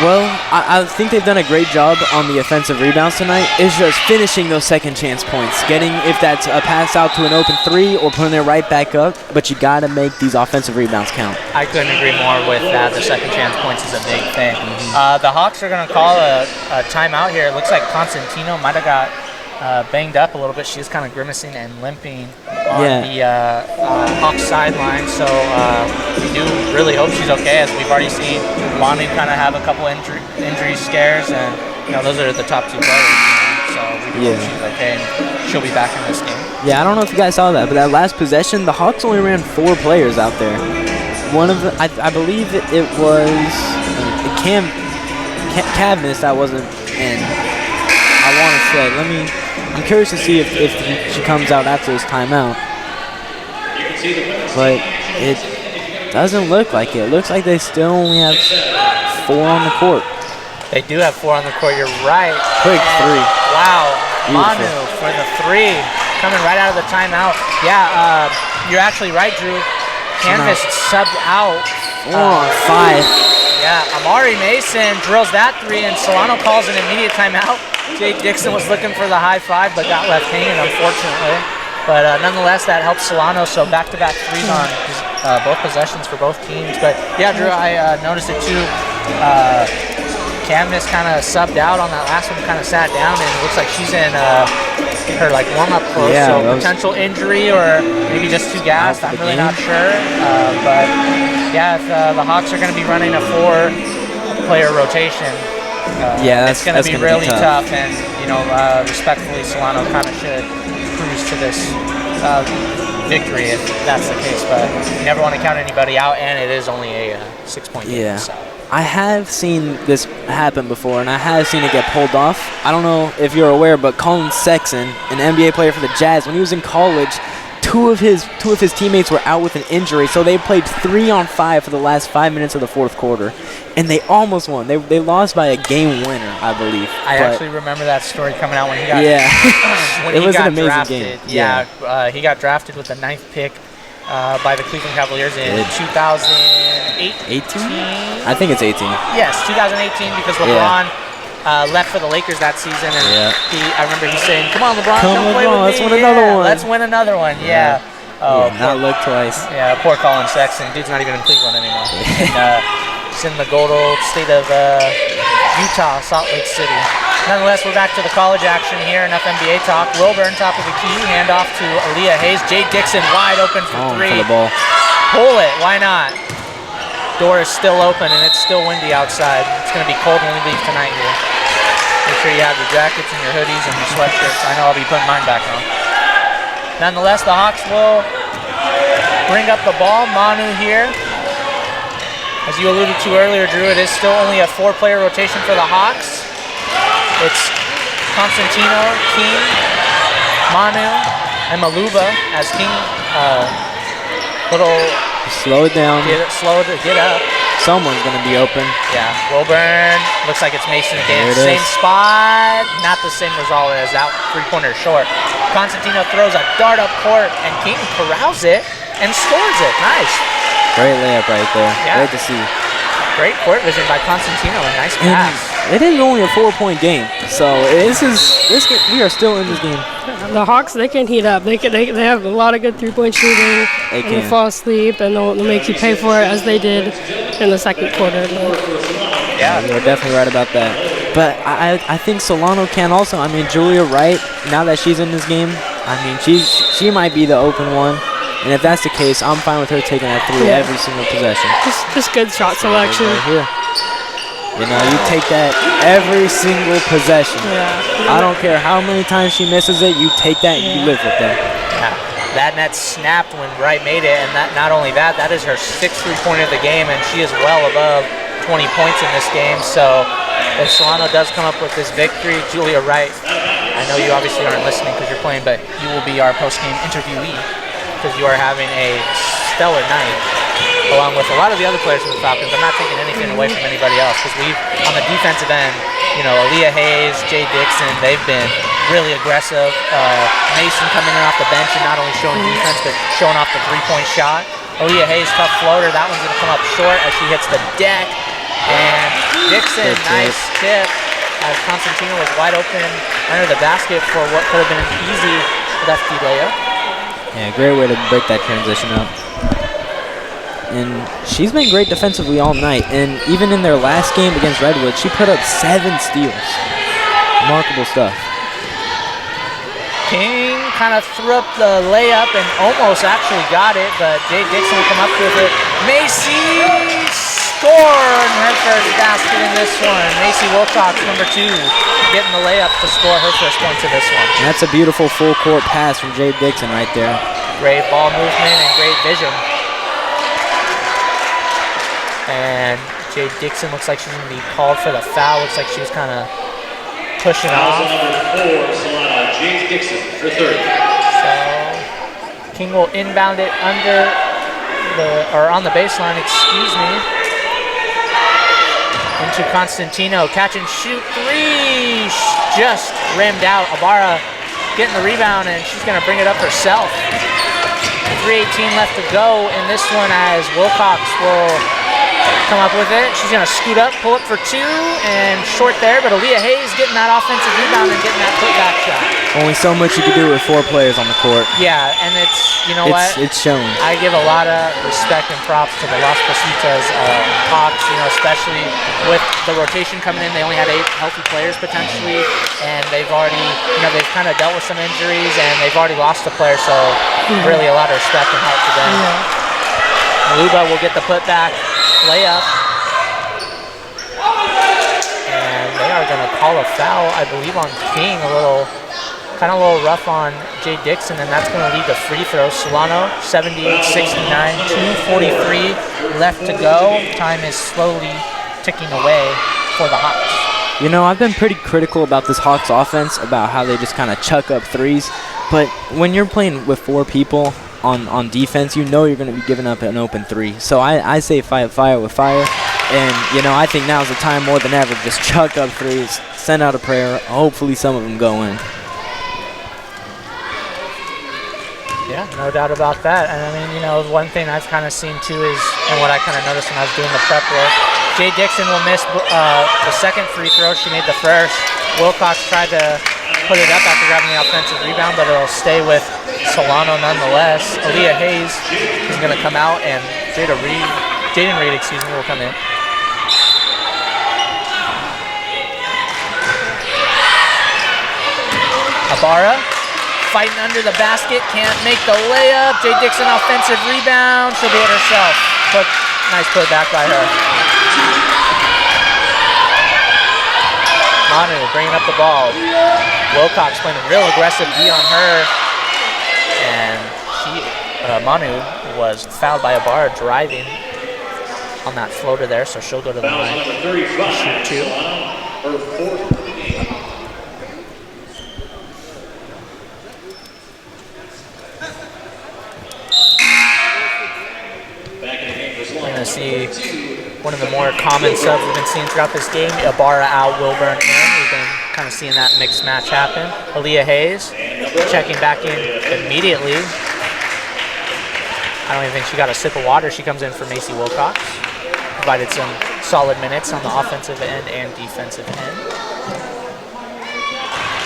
Speaker 4: Well, I think they've done a great job on the offensive rebounds tonight. It's just finishing those second chance points, getting, if that's a pass out to an open three or putting it right back up, but you got to make these offensive rebounds count.
Speaker 1: I couldn't agree more with that. The second chance points is a big thing. The Hawks are going to call a timeout here. It looks like Constantino might have got banged up a little bit. She's kind of grimacing and limping on the Hawks sideline, so we do really hope she's okay, as we've already seen Manu kind of have a couple injury scares, and those are the top two players, so we do hope she's okay and she'll be back in this game.
Speaker 4: Yeah, I don't know if you guys saw that, but that last possession, the Hawks only ran 4 players out there. One of them, I believe it was Cadmus that wasn't in. I want to say, I'm curious to see if she comes out after this timeout. But it doesn't look like it. It looks like they still only have 4 on the court.
Speaker 1: They do have 4 on the court, you're right.
Speaker 4: Quick 3.
Speaker 1: Wow,
Speaker 4: Beautiful.
Speaker 1: Manu for the 3, coming right out of the timeout. Yeah, you're actually right, Drew. Canvas subbed out.
Speaker 4: 4 on 5.
Speaker 1: Yeah, Amari Mason drills that 3, and Solano calls an immediate timeout. Jay Dixon was looking for the high 5, but got left hanging, unfortunately. But nonetheless, that helps Solano, so back-to-back 3s on both possessions for both teams. But yeah, Drew, I noticed it too. Canvas kind of subbed out on that last one, kind of sat down, and it looks like she's in her warm-up clothes.
Speaker 4: Yeah,
Speaker 1: so potential injury, or maybe just too gassed. I'm really not sure. But yeah, if the Hawks are going to be running a 4-player rotation, it's going to be really tough. And respectfully, Solano kind of should cruise to this victory if that's the case. But you never want to count anybody out, and it is only a 6-point game.
Speaker 4: Yeah.
Speaker 1: So.
Speaker 4: I have seen this happen before, and I have seen it get pulled off. I don't know if you're aware, but Colin Sexton, an NBA player for the Jazz, when he was in college, two of his teammates were out with an injury, so they played 3 on 5 for the last 5 minutes of the fourth quarter, and they almost won. They lost by a game winner, I believe.
Speaker 1: I actually remember that story coming out when he got
Speaker 4: when he got drafted.
Speaker 1: He got drafted with the 9th pick by the Cleveland Cavaliers in 2018.
Speaker 4: I think it's 18.
Speaker 1: Yes, 2018, because LeBron left for the Lakers that season, and I remember he saying, "Come on, LeBron, come play with me.
Speaker 4: Let's win another one.
Speaker 1: Let's win another one." Yeah. Oh,
Speaker 4: not look twice.
Speaker 1: Yeah, poor Colin Sexton. Dude's not even in Cleveland anymore. He's in the gold old state of Utah, Salt Lake City. Nonetheless, we're back to the college action here. Enough NBA talk. Wilburn, top of the key, handoff to Aaliyah Hayes. Jay Dixon wide open for 3.
Speaker 4: For the ball.
Speaker 1: Pull it. Why not? Door is still open, and it's still windy outside. It's going to be cold when we leave tonight here. Make sure you have your jackets and your hoodies and your sweatshirts. I know I'll be putting mine back on. Nonetheless, the Hawks will bring up the ball. Manu here. As you alluded to earlier, Drew, it is still only a 4-player rotation for the Hawks. It's Constantino, King, Manu, and Maluba as King.
Speaker 4: Slow it down.
Speaker 1: Get up.
Speaker 4: Someone's going to be open.
Speaker 1: Yeah, Wilburn. Looks like it's Mason again. Same spot. Not the same result as that 3-pointer short. Constantino throws a dart up court, and King corrals it and scores it. Nice.
Speaker 4: Great layup right there.
Speaker 1: Yeah.
Speaker 4: Great to see.
Speaker 1: Great court vision by Constantino. A nice
Speaker 4: And
Speaker 1: pass.
Speaker 4: it is only a 4-point game, so this game, we are still in this game.
Speaker 8: The Hawks, they can heat up. They have a lot of good three-point shooting.
Speaker 4: They
Speaker 8: and they'll
Speaker 4: can.
Speaker 8: fall asleep, and they'll make you pay for it as they did in the second quarter.
Speaker 4: Yeah, you're definitely right about that. But I think Solano can also. I mean, Julia Wright, now that she's in this game, I mean, she might be the open one. And if that's the case, I'm fine with her taking that three every single possession.
Speaker 8: Just good shot selection.
Speaker 4: Right here. You know, you take that every single possession.
Speaker 8: Yeah.
Speaker 4: I don't care how many times she misses it, you take that and you live with that.
Speaker 1: Yeah. That net snapped when Wright made it, and that not only that is her 6th three-pointer of the game, and she is well above 20 points in this game. So if Solano does come up with this victory, Julia Wright, I know you obviously aren't listening because you're playing, but you will be our post-game interviewee because you are having a stellar night, along with a lot of the other players from the Falcons. I'm not taking anything away from anybody else because we've, on the defensive end, you know, Aaliyah Hayes, Jay Dixon, they've been really aggressive. Mason coming in off the bench and not only showing defense, but showing off the three-point shot. Aaliyah Hayes, tough floater. That one's going to come up short as she hits the deck. And Dixon, nice tip. As Constantino was wide open under the basket for what could have been an easy lefty layup.
Speaker 4: Yeah, great way to break that transition up. And she's been great defensively all night. And even in their last game against Redwood, she put up 7 steals. Remarkable stuff.
Speaker 1: King kind of threw up the layup and almost actually got it, but Jay Dixon will come up with it. Macy scored her first basket in this one. Macy Wilcox, number 2, getting the layup to score her first points of this one.
Speaker 4: And that's a beautiful full court pass from Jay Dixon right there.
Speaker 1: Great ball movement and great vision. And Jay Dixon looks like she's going to be called for the foul. Looks like she was kind of pushing off.
Speaker 2: Number 4, Solano, James Dixon for 30.
Speaker 1: So King will inbound it under or on the baseline, excuse me. Into Constantino, catch and shoot 3, just rimmed out. Ibarra getting the rebound, and she's going to bring it up herself. 3:18 left to go in this one as Wilcox will come up with it. She's going to scoot up, pull up for 2, and short there, but Aaliyah Hayes getting that offensive rebound and getting that putback shot.
Speaker 4: Only so much you can do with 4 players on the court.
Speaker 1: Yeah, and it's, you know what?
Speaker 4: It's shown.
Speaker 1: I give a lot of respect and props to the Las Positas Hawks, you know, especially with the rotation coming in. They only had 8 healthy players potentially, and they've already, you know, they've kind of dealt with some injuries, and they've already lost a player, so really a lot of respect and help to them. Maluba will get the putback layup, and they are going to call a foul, I believe, on King. Kind of a little rough on Jay Dixon, and that's going to lead to free throws. Solano, 78-69, 2:43 left to go. Time is slowly ticking away for the Hawks.
Speaker 4: You know, I've been pretty critical about this Hawks offense, about how they just kind of chuck up threes. But when you're playing with 4 people on defense, you know you're going to be giving up an open 3. So I say fight fire with fire. And, you know, I think now's the time more than ever. Just chuck up threes, send out a prayer. Hopefully some of them go in.
Speaker 1: Yeah, no doubt about that. And I mean, you know, one thing I've kind of seen too is, and what I kind of noticed when I was doing the prep work, Jay Dixon will miss the second free throw. She made the first. Wilcox tried to put it up after grabbing the offensive rebound, but it'll stay with Solano nonetheless. Aaliyah Hayes is going to come out, and Jaden Reed, will come in. Ibarra fighting under the basket, can't make the layup. Jay Dixon offensive rebound. She'll do it herself. Nice putback by her. Manu bringing up the ball. Wilcox playing a real aggressive D on her. And Manu was fouled by Ibarra driving on that floater there, so she'll go to the line.
Speaker 2: Number 35,
Speaker 1: Shoot 2.
Speaker 2: Solano, her 4th.
Speaker 1: We're going to see one of the more common subs we've been seeing throughout this game. Ibarra out, Wilburn in. We've been kind of seeing that mixed match happen. Aaliyah Hayes checking back in immediately. I don't even think she got a sip of water. She comes in for Macy Wilcox. provided some solid minutes on the offensive end and defensive end.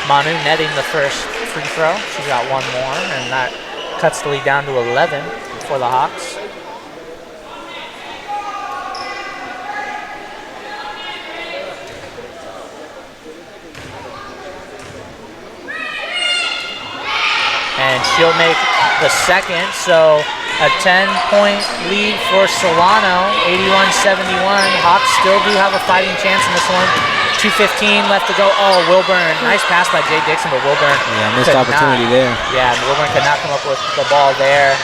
Speaker 1: Manu netting the first free throw. She got one more, and that cuts the lead down to 11 for the Hawks. And she'll make the second, so a 10-point lead for Solano, 81-71. Hawks still do have a fighting chance in this one. 2:15 left to go. Oh, Wilburn, nice pass by Jay Dixon, but Wilburn
Speaker 4: missed opportunity there.
Speaker 1: Yeah, Wilburn could not come up with the ball there.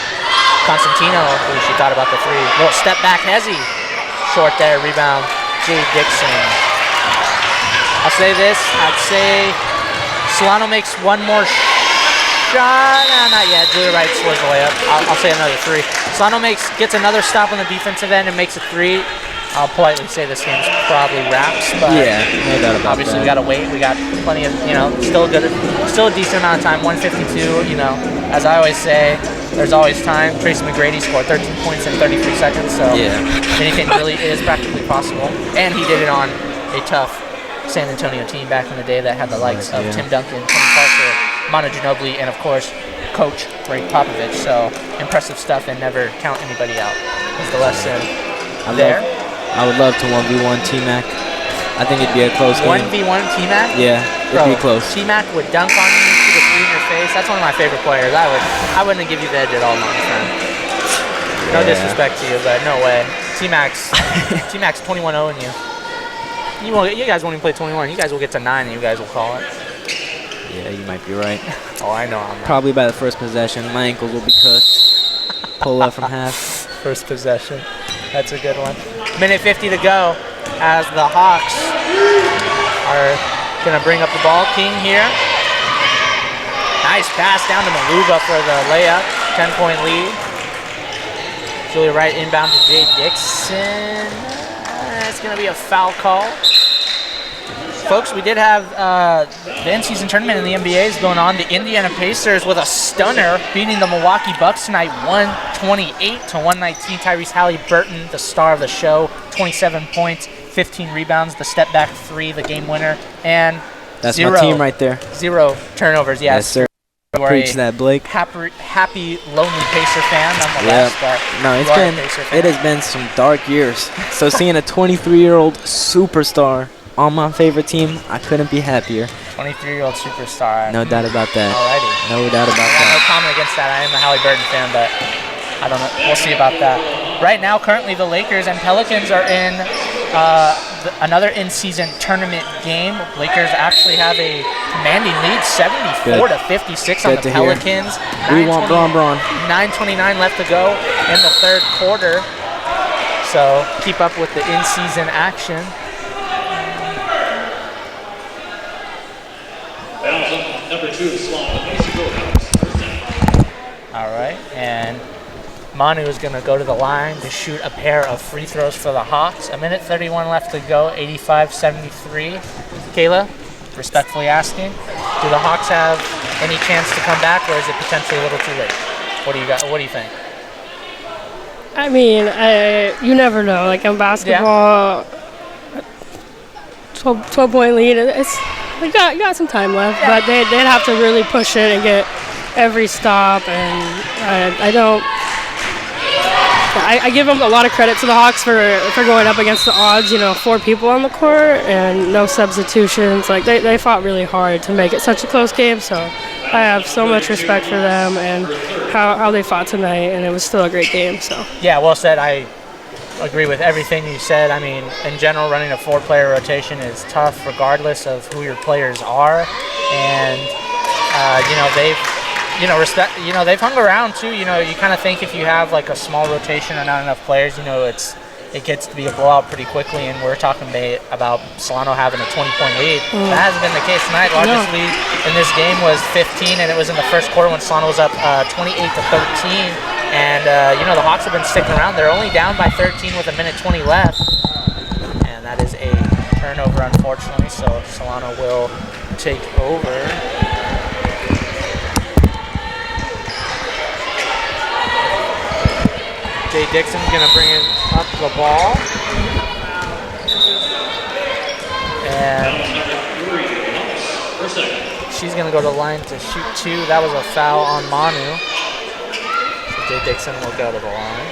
Speaker 1: Constantino, ooh, she thought about the three. Little step back, Hezzy. Short there, rebound, Jay Dixon. I'll say this, I'd say Solano makes one more shot. Not yet. Julia Wright scores the layup. I'll say another three. Solano gets another stop on the defensive end and makes a three. I'll politely say this game's probably wraps, but
Speaker 4: yeah, no doubt about
Speaker 1: obviously
Speaker 4: that.
Speaker 1: we gotta wait. We got plenty of, still a decent amount of time. 1:52. As I always say, there's always time. Tracy McGrady scored 13 points in 33 seconds, so anything really is practically possible. And he did it on a tough San Antonio team back in the day that had the likes of Tim Duncan, Tony Parker, Manu Ginobili, and of course, Coach Greg Popovich. So impressive stuff, and never count anybody out is the lesson there.
Speaker 4: I would love to 1v1 T-Mac. I think it'd be a close game.
Speaker 1: 1v1 T-Mac?
Speaker 4: Yeah, it'd be close.
Speaker 1: T-Mac would dunk on you, shoot a three in your face. That's one of my favorite players. I wouldn't give you the edge at all, my friend. No disrespect to you, but no way. T-Mac's 21-0 you. You guys won't even play 21. You guys will get to 9 and you guys will call it.
Speaker 4: Yeah, you might be right.
Speaker 1: Oh, I know I'm right.
Speaker 4: Probably by the first possession, my ankles will be cooked. Pull up from half.
Speaker 1: First possession. That's a good one. Minute 50 to go as the Hawks are going to bring up the ball. King here. Nice pass down to Maluba for the layup. 10-point lead. Julia Wright inbound to Jay Dixon. It's going to be a foul call. Folks, we did have the in-season tournament in the NBA is going on. The Indiana Pacers with a stunner beating the Milwaukee Bucks tonight, 128-119. Tyrese Halliburton, the star of the show, 27 points, 15 rebounds, the step-back three, the game winner, and
Speaker 4: that's my team right there.
Speaker 1: 0 turnovers.
Speaker 4: Yes, sir. Preach that, Blake.
Speaker 1: Happy, lonely Pacer fan, nonetheless.
Speaker 4: Yeah. No, it has been some dark years. So seeing a 23-year-old superstar on my favorite team, I couldn't be happier.
Speaker 1: 23-year-old superstar.
Speaker 4: No doubt about that.
Speaker 1: Alrighty.
Speaker 4: No doubt about that.
Speaker 1: No comment against that. I am a Halliburton fan, but I don't know. We'll see about that. Right now, currently, the Lakers and Pelicans are in another in-season tournament game. Lakers actually have a commanding lead, 74-56 on the Pelicans.
Speaker 4: We want Bron.
Speaker 1: 9:29 left to go in the third quarter. So keep up with the in-season action.
Speaker 2: Number 2, Solano.
Speaker 1: All right, and Manu is going to go to the line to shoot a pair of free throws for the Hawks. 1:31 left to go, 85-73. Kayla, respectfully asking, do the Hawks have any chance to come back, or is it potentially a little too late? What do you got? What do you think?
Speaker 8: I mean, you never know. Like in basketball, 12-point lead. You got some time left, but they'd have to really push it and get every stop. And I give them a lot of credit to the Hawks for going up against the odds. 4 people on the court and no substitutions. Like they fought really hard to make it such a close game. So I have so much respect for them and how they fought tonight. And it was still a great game. So
Speaker 1: yeah, well said. I agree with everything you said. I mean, in general, running a 4-player rotation is tough regardless of who your players are. And, they've hung around too. You kind of think if you have like a small rotation or not enough players, it gets to be a blowout pretty quickly. And we're talking about Solano having a 20-point lead. That hasn't been the case tonight. Largest lead in this game was 15, and it was in the first quarter when Solano was up 28-13. And, the Hawks have been sticking around. They're only down by 13 with 1:20 left. And that is a turnover, unfortunately, so Solano will take over. Jay Dixon's going to bring up the ball. And she's going to go to the line to shoot 2. That was a foul on Manu. So Jay Dixon will go to the line.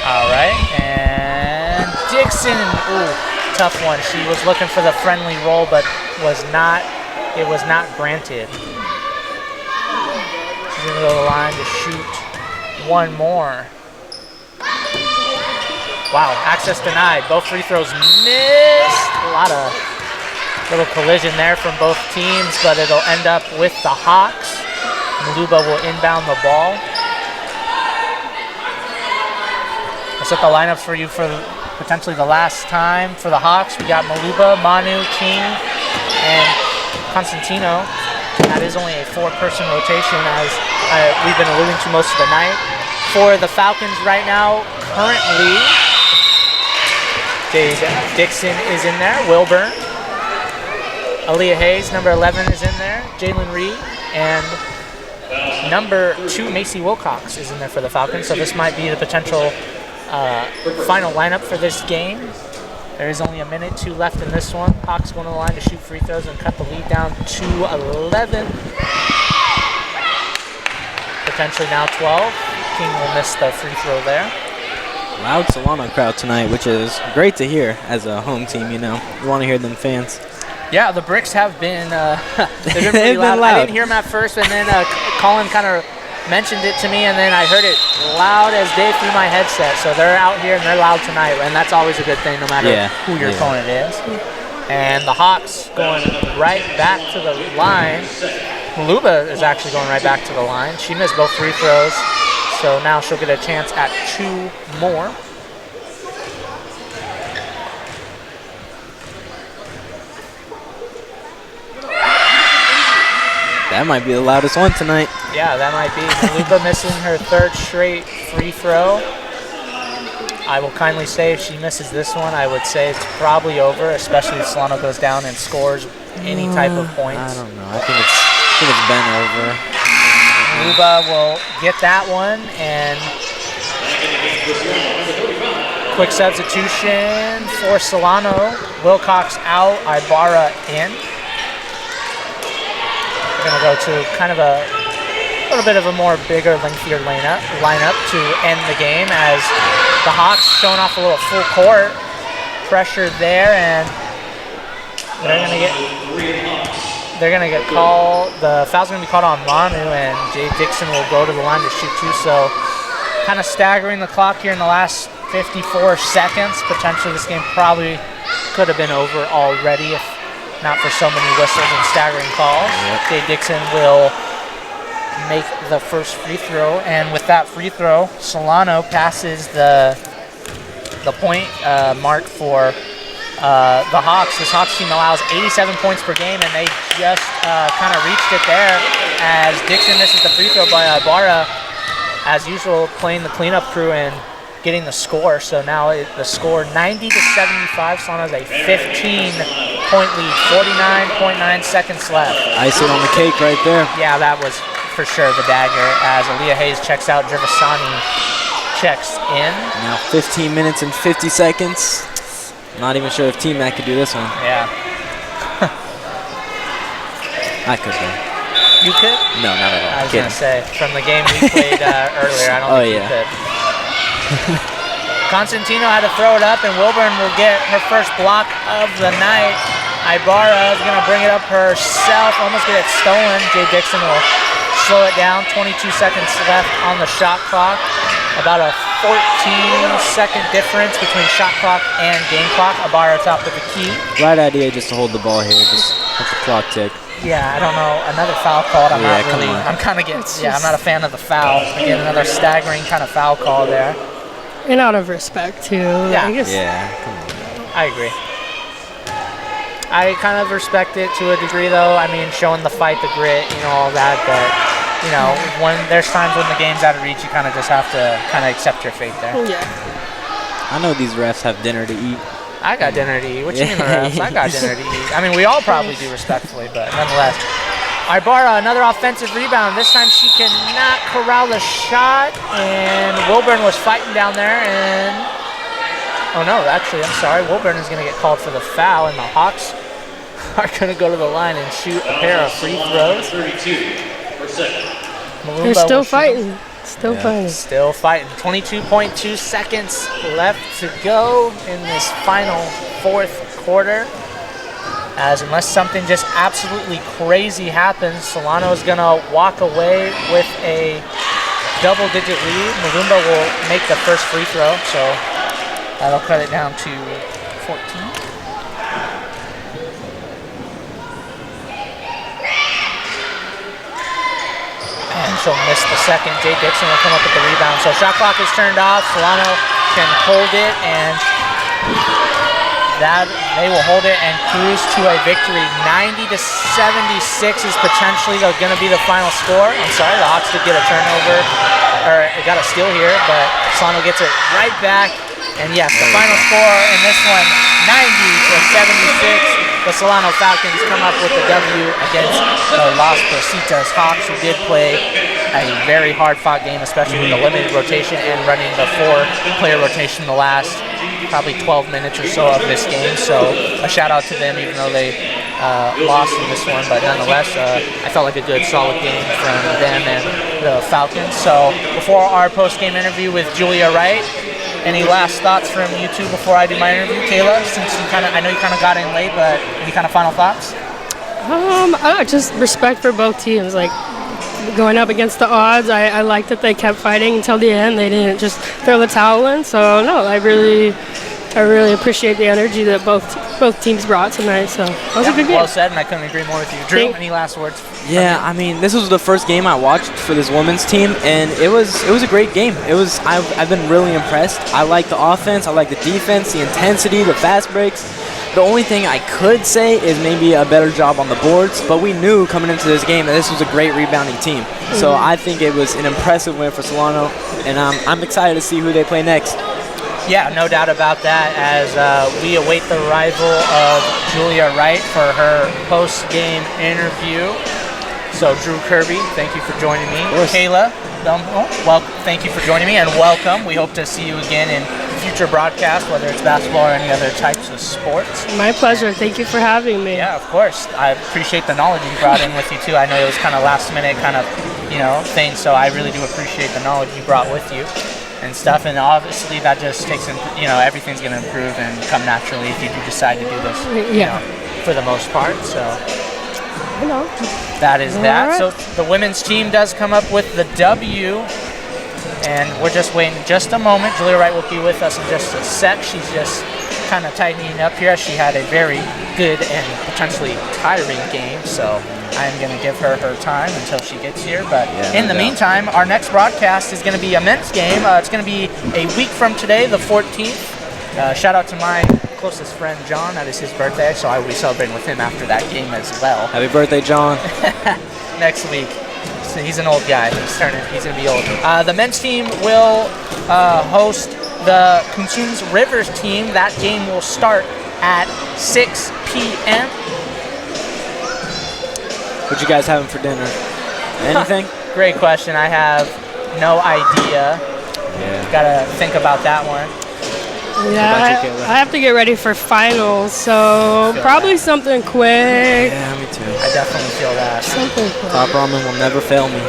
Speaker 1: All right, and Dixon, ooh, tough one. She was looking for the friendly roll, but it was not granted. She's gonna go to the line to shoot one more. Wow, access denied. Both free throws missed. A lot of little collision there from both teams, but it'll end up with the Hawks. Maluba will inbound the ball. I'll set the lineups for you for potentially the last time. For the Hawks, we got Maluba, Manu, King, and Constantino. That is only a 4-person rotation, as we've been alluding to most of the night. For the Falcons right now, currently, Jade Dixon is in there, Wilburn. Aaliyah Hayes, number 11, is in there, Jalen Reed, and number 2, Macy Wilcox, is in there for the Falcons. So this might be the potential final lineup for this game. There is only a minute 2 left in this one. Hawks going to the line to shoot free throws and cut the lead down to 11. Potentially now 12. King will miss the free throw there.
Speaker 4: Loud Solano crowd tonight, which is great to hear as a home team, you know. You want to hear them fans.
Speaker 1: Yeah, the Bricks have been, they've been pretty loud. I didn't hear them at first, and then Colin kind of mentioned it to me, and then I heard it loud as day through my headset. So they're out here and they're loud tonight, and that's always a good thing no matter who your opponent is. And the Hawks going right back to the line. Maluba is actually going right back to the line. She missed both free throws, so now she'll get a chance at 2 more.
Speaker 4: That might be the loudest one tonight.
Speaker 1: Yeah, that might be. Maluba missing her 3rd straight free throw. I will kindly say if she misses this one, I would say it's probably over, especially if Solano goes down and scores any type of points.
Speaker 4: I don't know. I think it's been over.
Speaker 1: Maluba will get that one, and quick substitution for Solano. Wilcox out, Ibarra in. We're going to go to kind of a little bit of a more bigger, lengthier lineup to end the game, as the Hawks showing off a little full court pressure there, and they're gonna get called. The foul's gonna be called on Manu, and Jay Dixon will go to the line to shoot 2. So kind of staggering the clock here in the last 54 seconds. Potentially this game probably could have been over already if not for so many whistles and staggering calls.
Speaker 4: Yep.
Speaker 1: Jay Dixon will make the first free throw, and with that free throw, Solano passes the point mark for the Hawks. This Hawks team allows 87 points per game, and they just kind of reached it there as Dixon misses the free throw by Ibarra, as usual, playing the cleanup crew and getting the score. So now the score 90-75. Solano has a 15-point lead, 49.9 seconds left.
Speaker 4: Icing on the cake right there.
Speaker 1: Yeah, that was for sure the dagger, as Aaliyah Hayes checks out, Jervisani checks in.
Speaker 4: Now 15 minutes and 50 seconds. Not even sure if Team Mac could do this one.
Speaker 1: Yeah.
Speaker 4: I could though.
Speaker 1: You could?
Speaker 4: No, not at all.
Speaker 1: I was going to say, from the game we played earlier, I don't think you could. Constantino had to throw it up, and Wilburn will get her first block of the night. Ibarra is going to bring it up herself, almost get it stolen. Jay Dixon will slow it down. 22 seconds left on the shot clock. About a 14-second difference between shot clock and game clock. Ibarra top of the key.
Speaker 4: Right idea just to hold the ball here, just let the clock tick.
Speaker 1: Yeah, I don't know. Another foul called. I'm not really. I'm kind of getting. Yeah, I'm not a fan of the foul. Again, another staggering kind of foul call there.
Speaker 8: And out of respect too.
Speaker 1: Yeah.
Speaker 8: I guess.
Speaker 4: Yeah, come on.
Speaker 1: I agree. I kind of respect it to a degree, though. I mean, showing the fight, the grit, you know, all that. But you know, when there's times when the game's out of reach, you kind of just have to kind of accept your fate there.
Speaker 8: Yeah.
Speaker 4: I know these refs have dinner to eat.
Speaker 1: I got dinner to eat. What you mean the refs? I got dinner to eat. I mean, we all probably do respectfully, but nonetheless. Ibarra, another offensive rebound. This time she cannot corral the shot, and Wilburn was fighting down there, and oh no, actually, I'm sorry. Wilburn is going to get called for the foul, and the Hawks are going to go to the line and shoot a pair of free throws.
Speaker 2: 32 per second.
Speaker 8: They're still fighting. Still fighting.
Speaker 1: Still fighting. 22.2 seconds left to go in this final fourth quarter. As unless something just absolutely crazy happens, Solano is going to walk away with a double-digit lead. Malumba will make the first free throw, so that'll cut it down to 14. And she'll miss the second. Jay Dixon will come up with the rebound. So shot clock is turned off. Solano can hold it, and that they will hold it and cruise to a victory. 90-76 is potentially going to be the final score. I'm sorry, the Hawks did get a turnover, or got a steal here, but Solano gets it right back. And yes, the final score in this one, 90-76. The Solano Falcons come up with the W against the Las Positas Hawks, who did play a very hard-fought game, especially with the limited rotation and running the 4-player rotation the last probably 12 minutes or so of this game. So a shout-out to them, even though they lost in this one. But nonetheless, I felt like a good, solid game from them and the Falcons. So before our post-game interview with Julia Wright, any last thoughts from you two before I do my interview, Kayla? Since I know you kind of got in late, but any kind of final thoughts?
Speaker 8: Just respect for both teams. Like going up against the odds, I like that they kept fighting until the end. They didn't just throw the towel in. So no, I really appreciate the energy that both teams brought tonight. So that was a good game.
Speaker 1: Well said, and I couldn't agree more with you. Drew, any last words?
Speaker 4: Yeah, I mean, this was the first game I watched for this women's team, and it was a great game. I've been really impressed. I like the offense, I like the defense, the intensity, the fast breaks. The only thing I could say is maybe a better job on the boards, but we knew coming into this game that this was a great rebounding team. So I think it was an impressive win for Solano, and I'm excited to see who they play next.
Speaker 1: Yeah, no doubt about that, as we await the arrival of Julia Wright for her post-game interview. So, Drew Kirby, thank you for joining me. Kayla, thank you for joining me, and welcome. We hope to see you again in future broadcasts, whether it's basketball or any other types of sports.
Speaker 8: My pleasure. Thank you for having me.
Speaker 1: Yeah, of course. I appreciate the knowledge you brought in with you, too. I know it was kind of last-minute kind of, thing, so I really do appreciate the knowledge you brought with you and stuff, and obviously that just takes, everything's going to improve and come naturally if you do decide to do this, for the most part, so that is that. Right. So the women's team does come up with the W, and we're just waiting just a moment. Julia Wright will be with us in just a sec. She's just kind of tightening up here. She had a very good and potentially tiring game, so I am going to give her time until she gets here. But in the meantime, our next broadcast is going to be a men's game. It's going to be a week from today, the 14th. Shout out to my closest friend, John. That is his birthday, so I will be celebrating with him after that game as well.
Speaker 4: Happy birthday, John.
Speaker 1: Next week. So he's an old guy. He's going to be old. The men's team will host the Coonsins Rivers team. That game will start at 6 p.m.
Speaker 4: What you guys having for dinner? Anything?
Speaker 1: Great question. I have no idea. Gotta think about that one.
Speaker 8: Yeah, I have to get ready for finals, so probably something quick.
Speaker 4: Yeah, me too.
Speaker 1: I definitely feel that.
Speaker 8: Something quick.
Speaker 4: Top ramen will never fail me.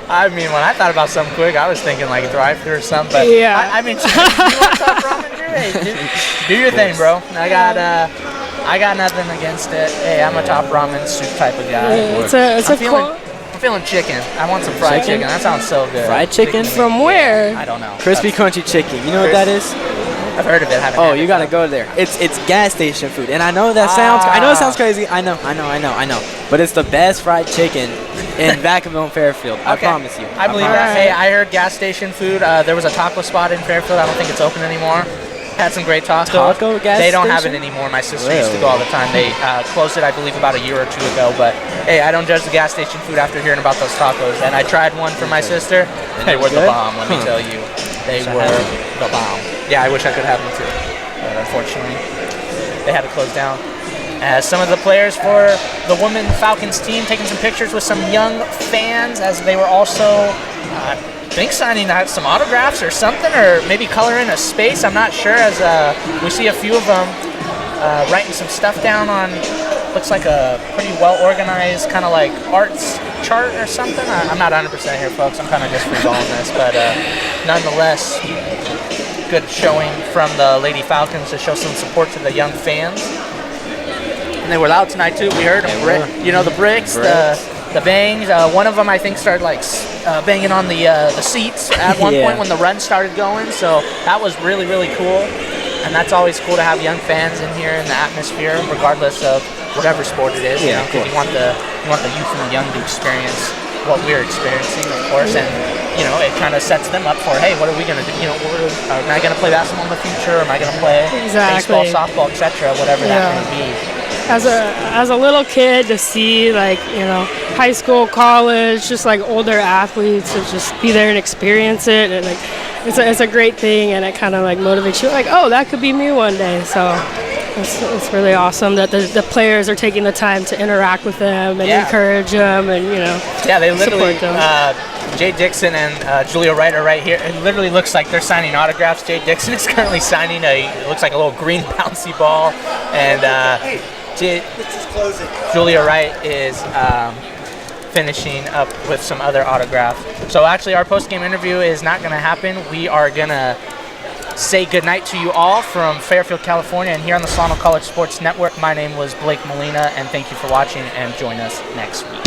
Speaker 1: I mean, when I thought about something quick, I was thinking like drive-thru or something. But
Speaker 8: yeah.
Speaker 1: I mean, you want top ramen, Drew? Hey, do your thing, bro. I got nothing against it. Hey, I'm a top ramen soup type of guy.
Speaker 8: Yeah,
Speaker 1: I'm feeling chicken. I want some fried chicken. That sounds so good.
Speaker 4: Fried chicken?
Speaker 8: From where?
Speaker 1: I don't know.
Speaker 4: Crispy crunchy chicken. You know what that is?
Speaker 1: I've heard of it.
Speaker 4: You gotta go there. It's gas station food, and I know that sounds. I know it sounds crazy. I know. But it's the best fried chicken in Vacaville and Fairfield. I promise you.
Speaker 1: I believe that. Hey, I heard gas station food. There was a taco spot in Fairfield. I don't think it's open anymore. Had some great tacos.
Speaker 4: Taco gas
Speaker 1: They don't
Speaker 4: station?
Speaker 1: have it anymore. My sister used to go all the time. They closed it, I believe, about a year or two ago. But hey, I don't judge the gas station food after hearing about those tacos. And I tried one for my sister. They were the bomb, let me tell you. They were the bomb. Yeah, I wish I could have them too. But unfortunately, they had to close down. as some of the players for the women Falcons team taking some pictures with some young fans, as they were also, I think, signing some autographs or something, or maybe coloring a space. I'm not sure, as we see a few of them writing some stuff down on, looks like a pretty well-organized kind of like arts chart or something. I'm not 100% here, folks. I'm kind of just freeballing this, but nonetheless, good showing from the Lady Falcons to show some support to the young fans. And they were loud tonight too. We heard them, the bricks, the bangs. One of them, I think, started like banging on the seats at one point when the run started going. So that was really, really cool. And that's always cool to have young fans in here in the atmosphere, regardless of whatever sport it is.
Speaker 4: Yeah,
Speaker 1: because you want the youth and the young to experience what we're experiencing, of course, and it kind of sets them up for, hey, what are we going to do? Am I going to play basketball in the future? Am I going to play baseball, softball, etc., whatever that may be.
Speaker 8: As a little kid, to see high school, college, just like older athletes, to just be there and experience it, and like it's a great thing, and it kind of like motivates you, like, oh, that could be me one day. So it's really awesome that the players are taking the time to interact with them and encourage them, and
Speaker 1: they literally
Speaker 8: support them.
Speaker 1: Jay Dixon and Julia Wright are right here. It literally looks like they're signing autographs. Jay Dixon is currently signing it looks like a little green bouncy ball, and Julia Wright is finishing up with some other autographs. So actually, our post-game interview is not going to happen. We are going to say goodnight to you all from Fairfield, California, and here on the Solano College Sports Network. My name was Blake Molina, and thank you for watching, and join us next week.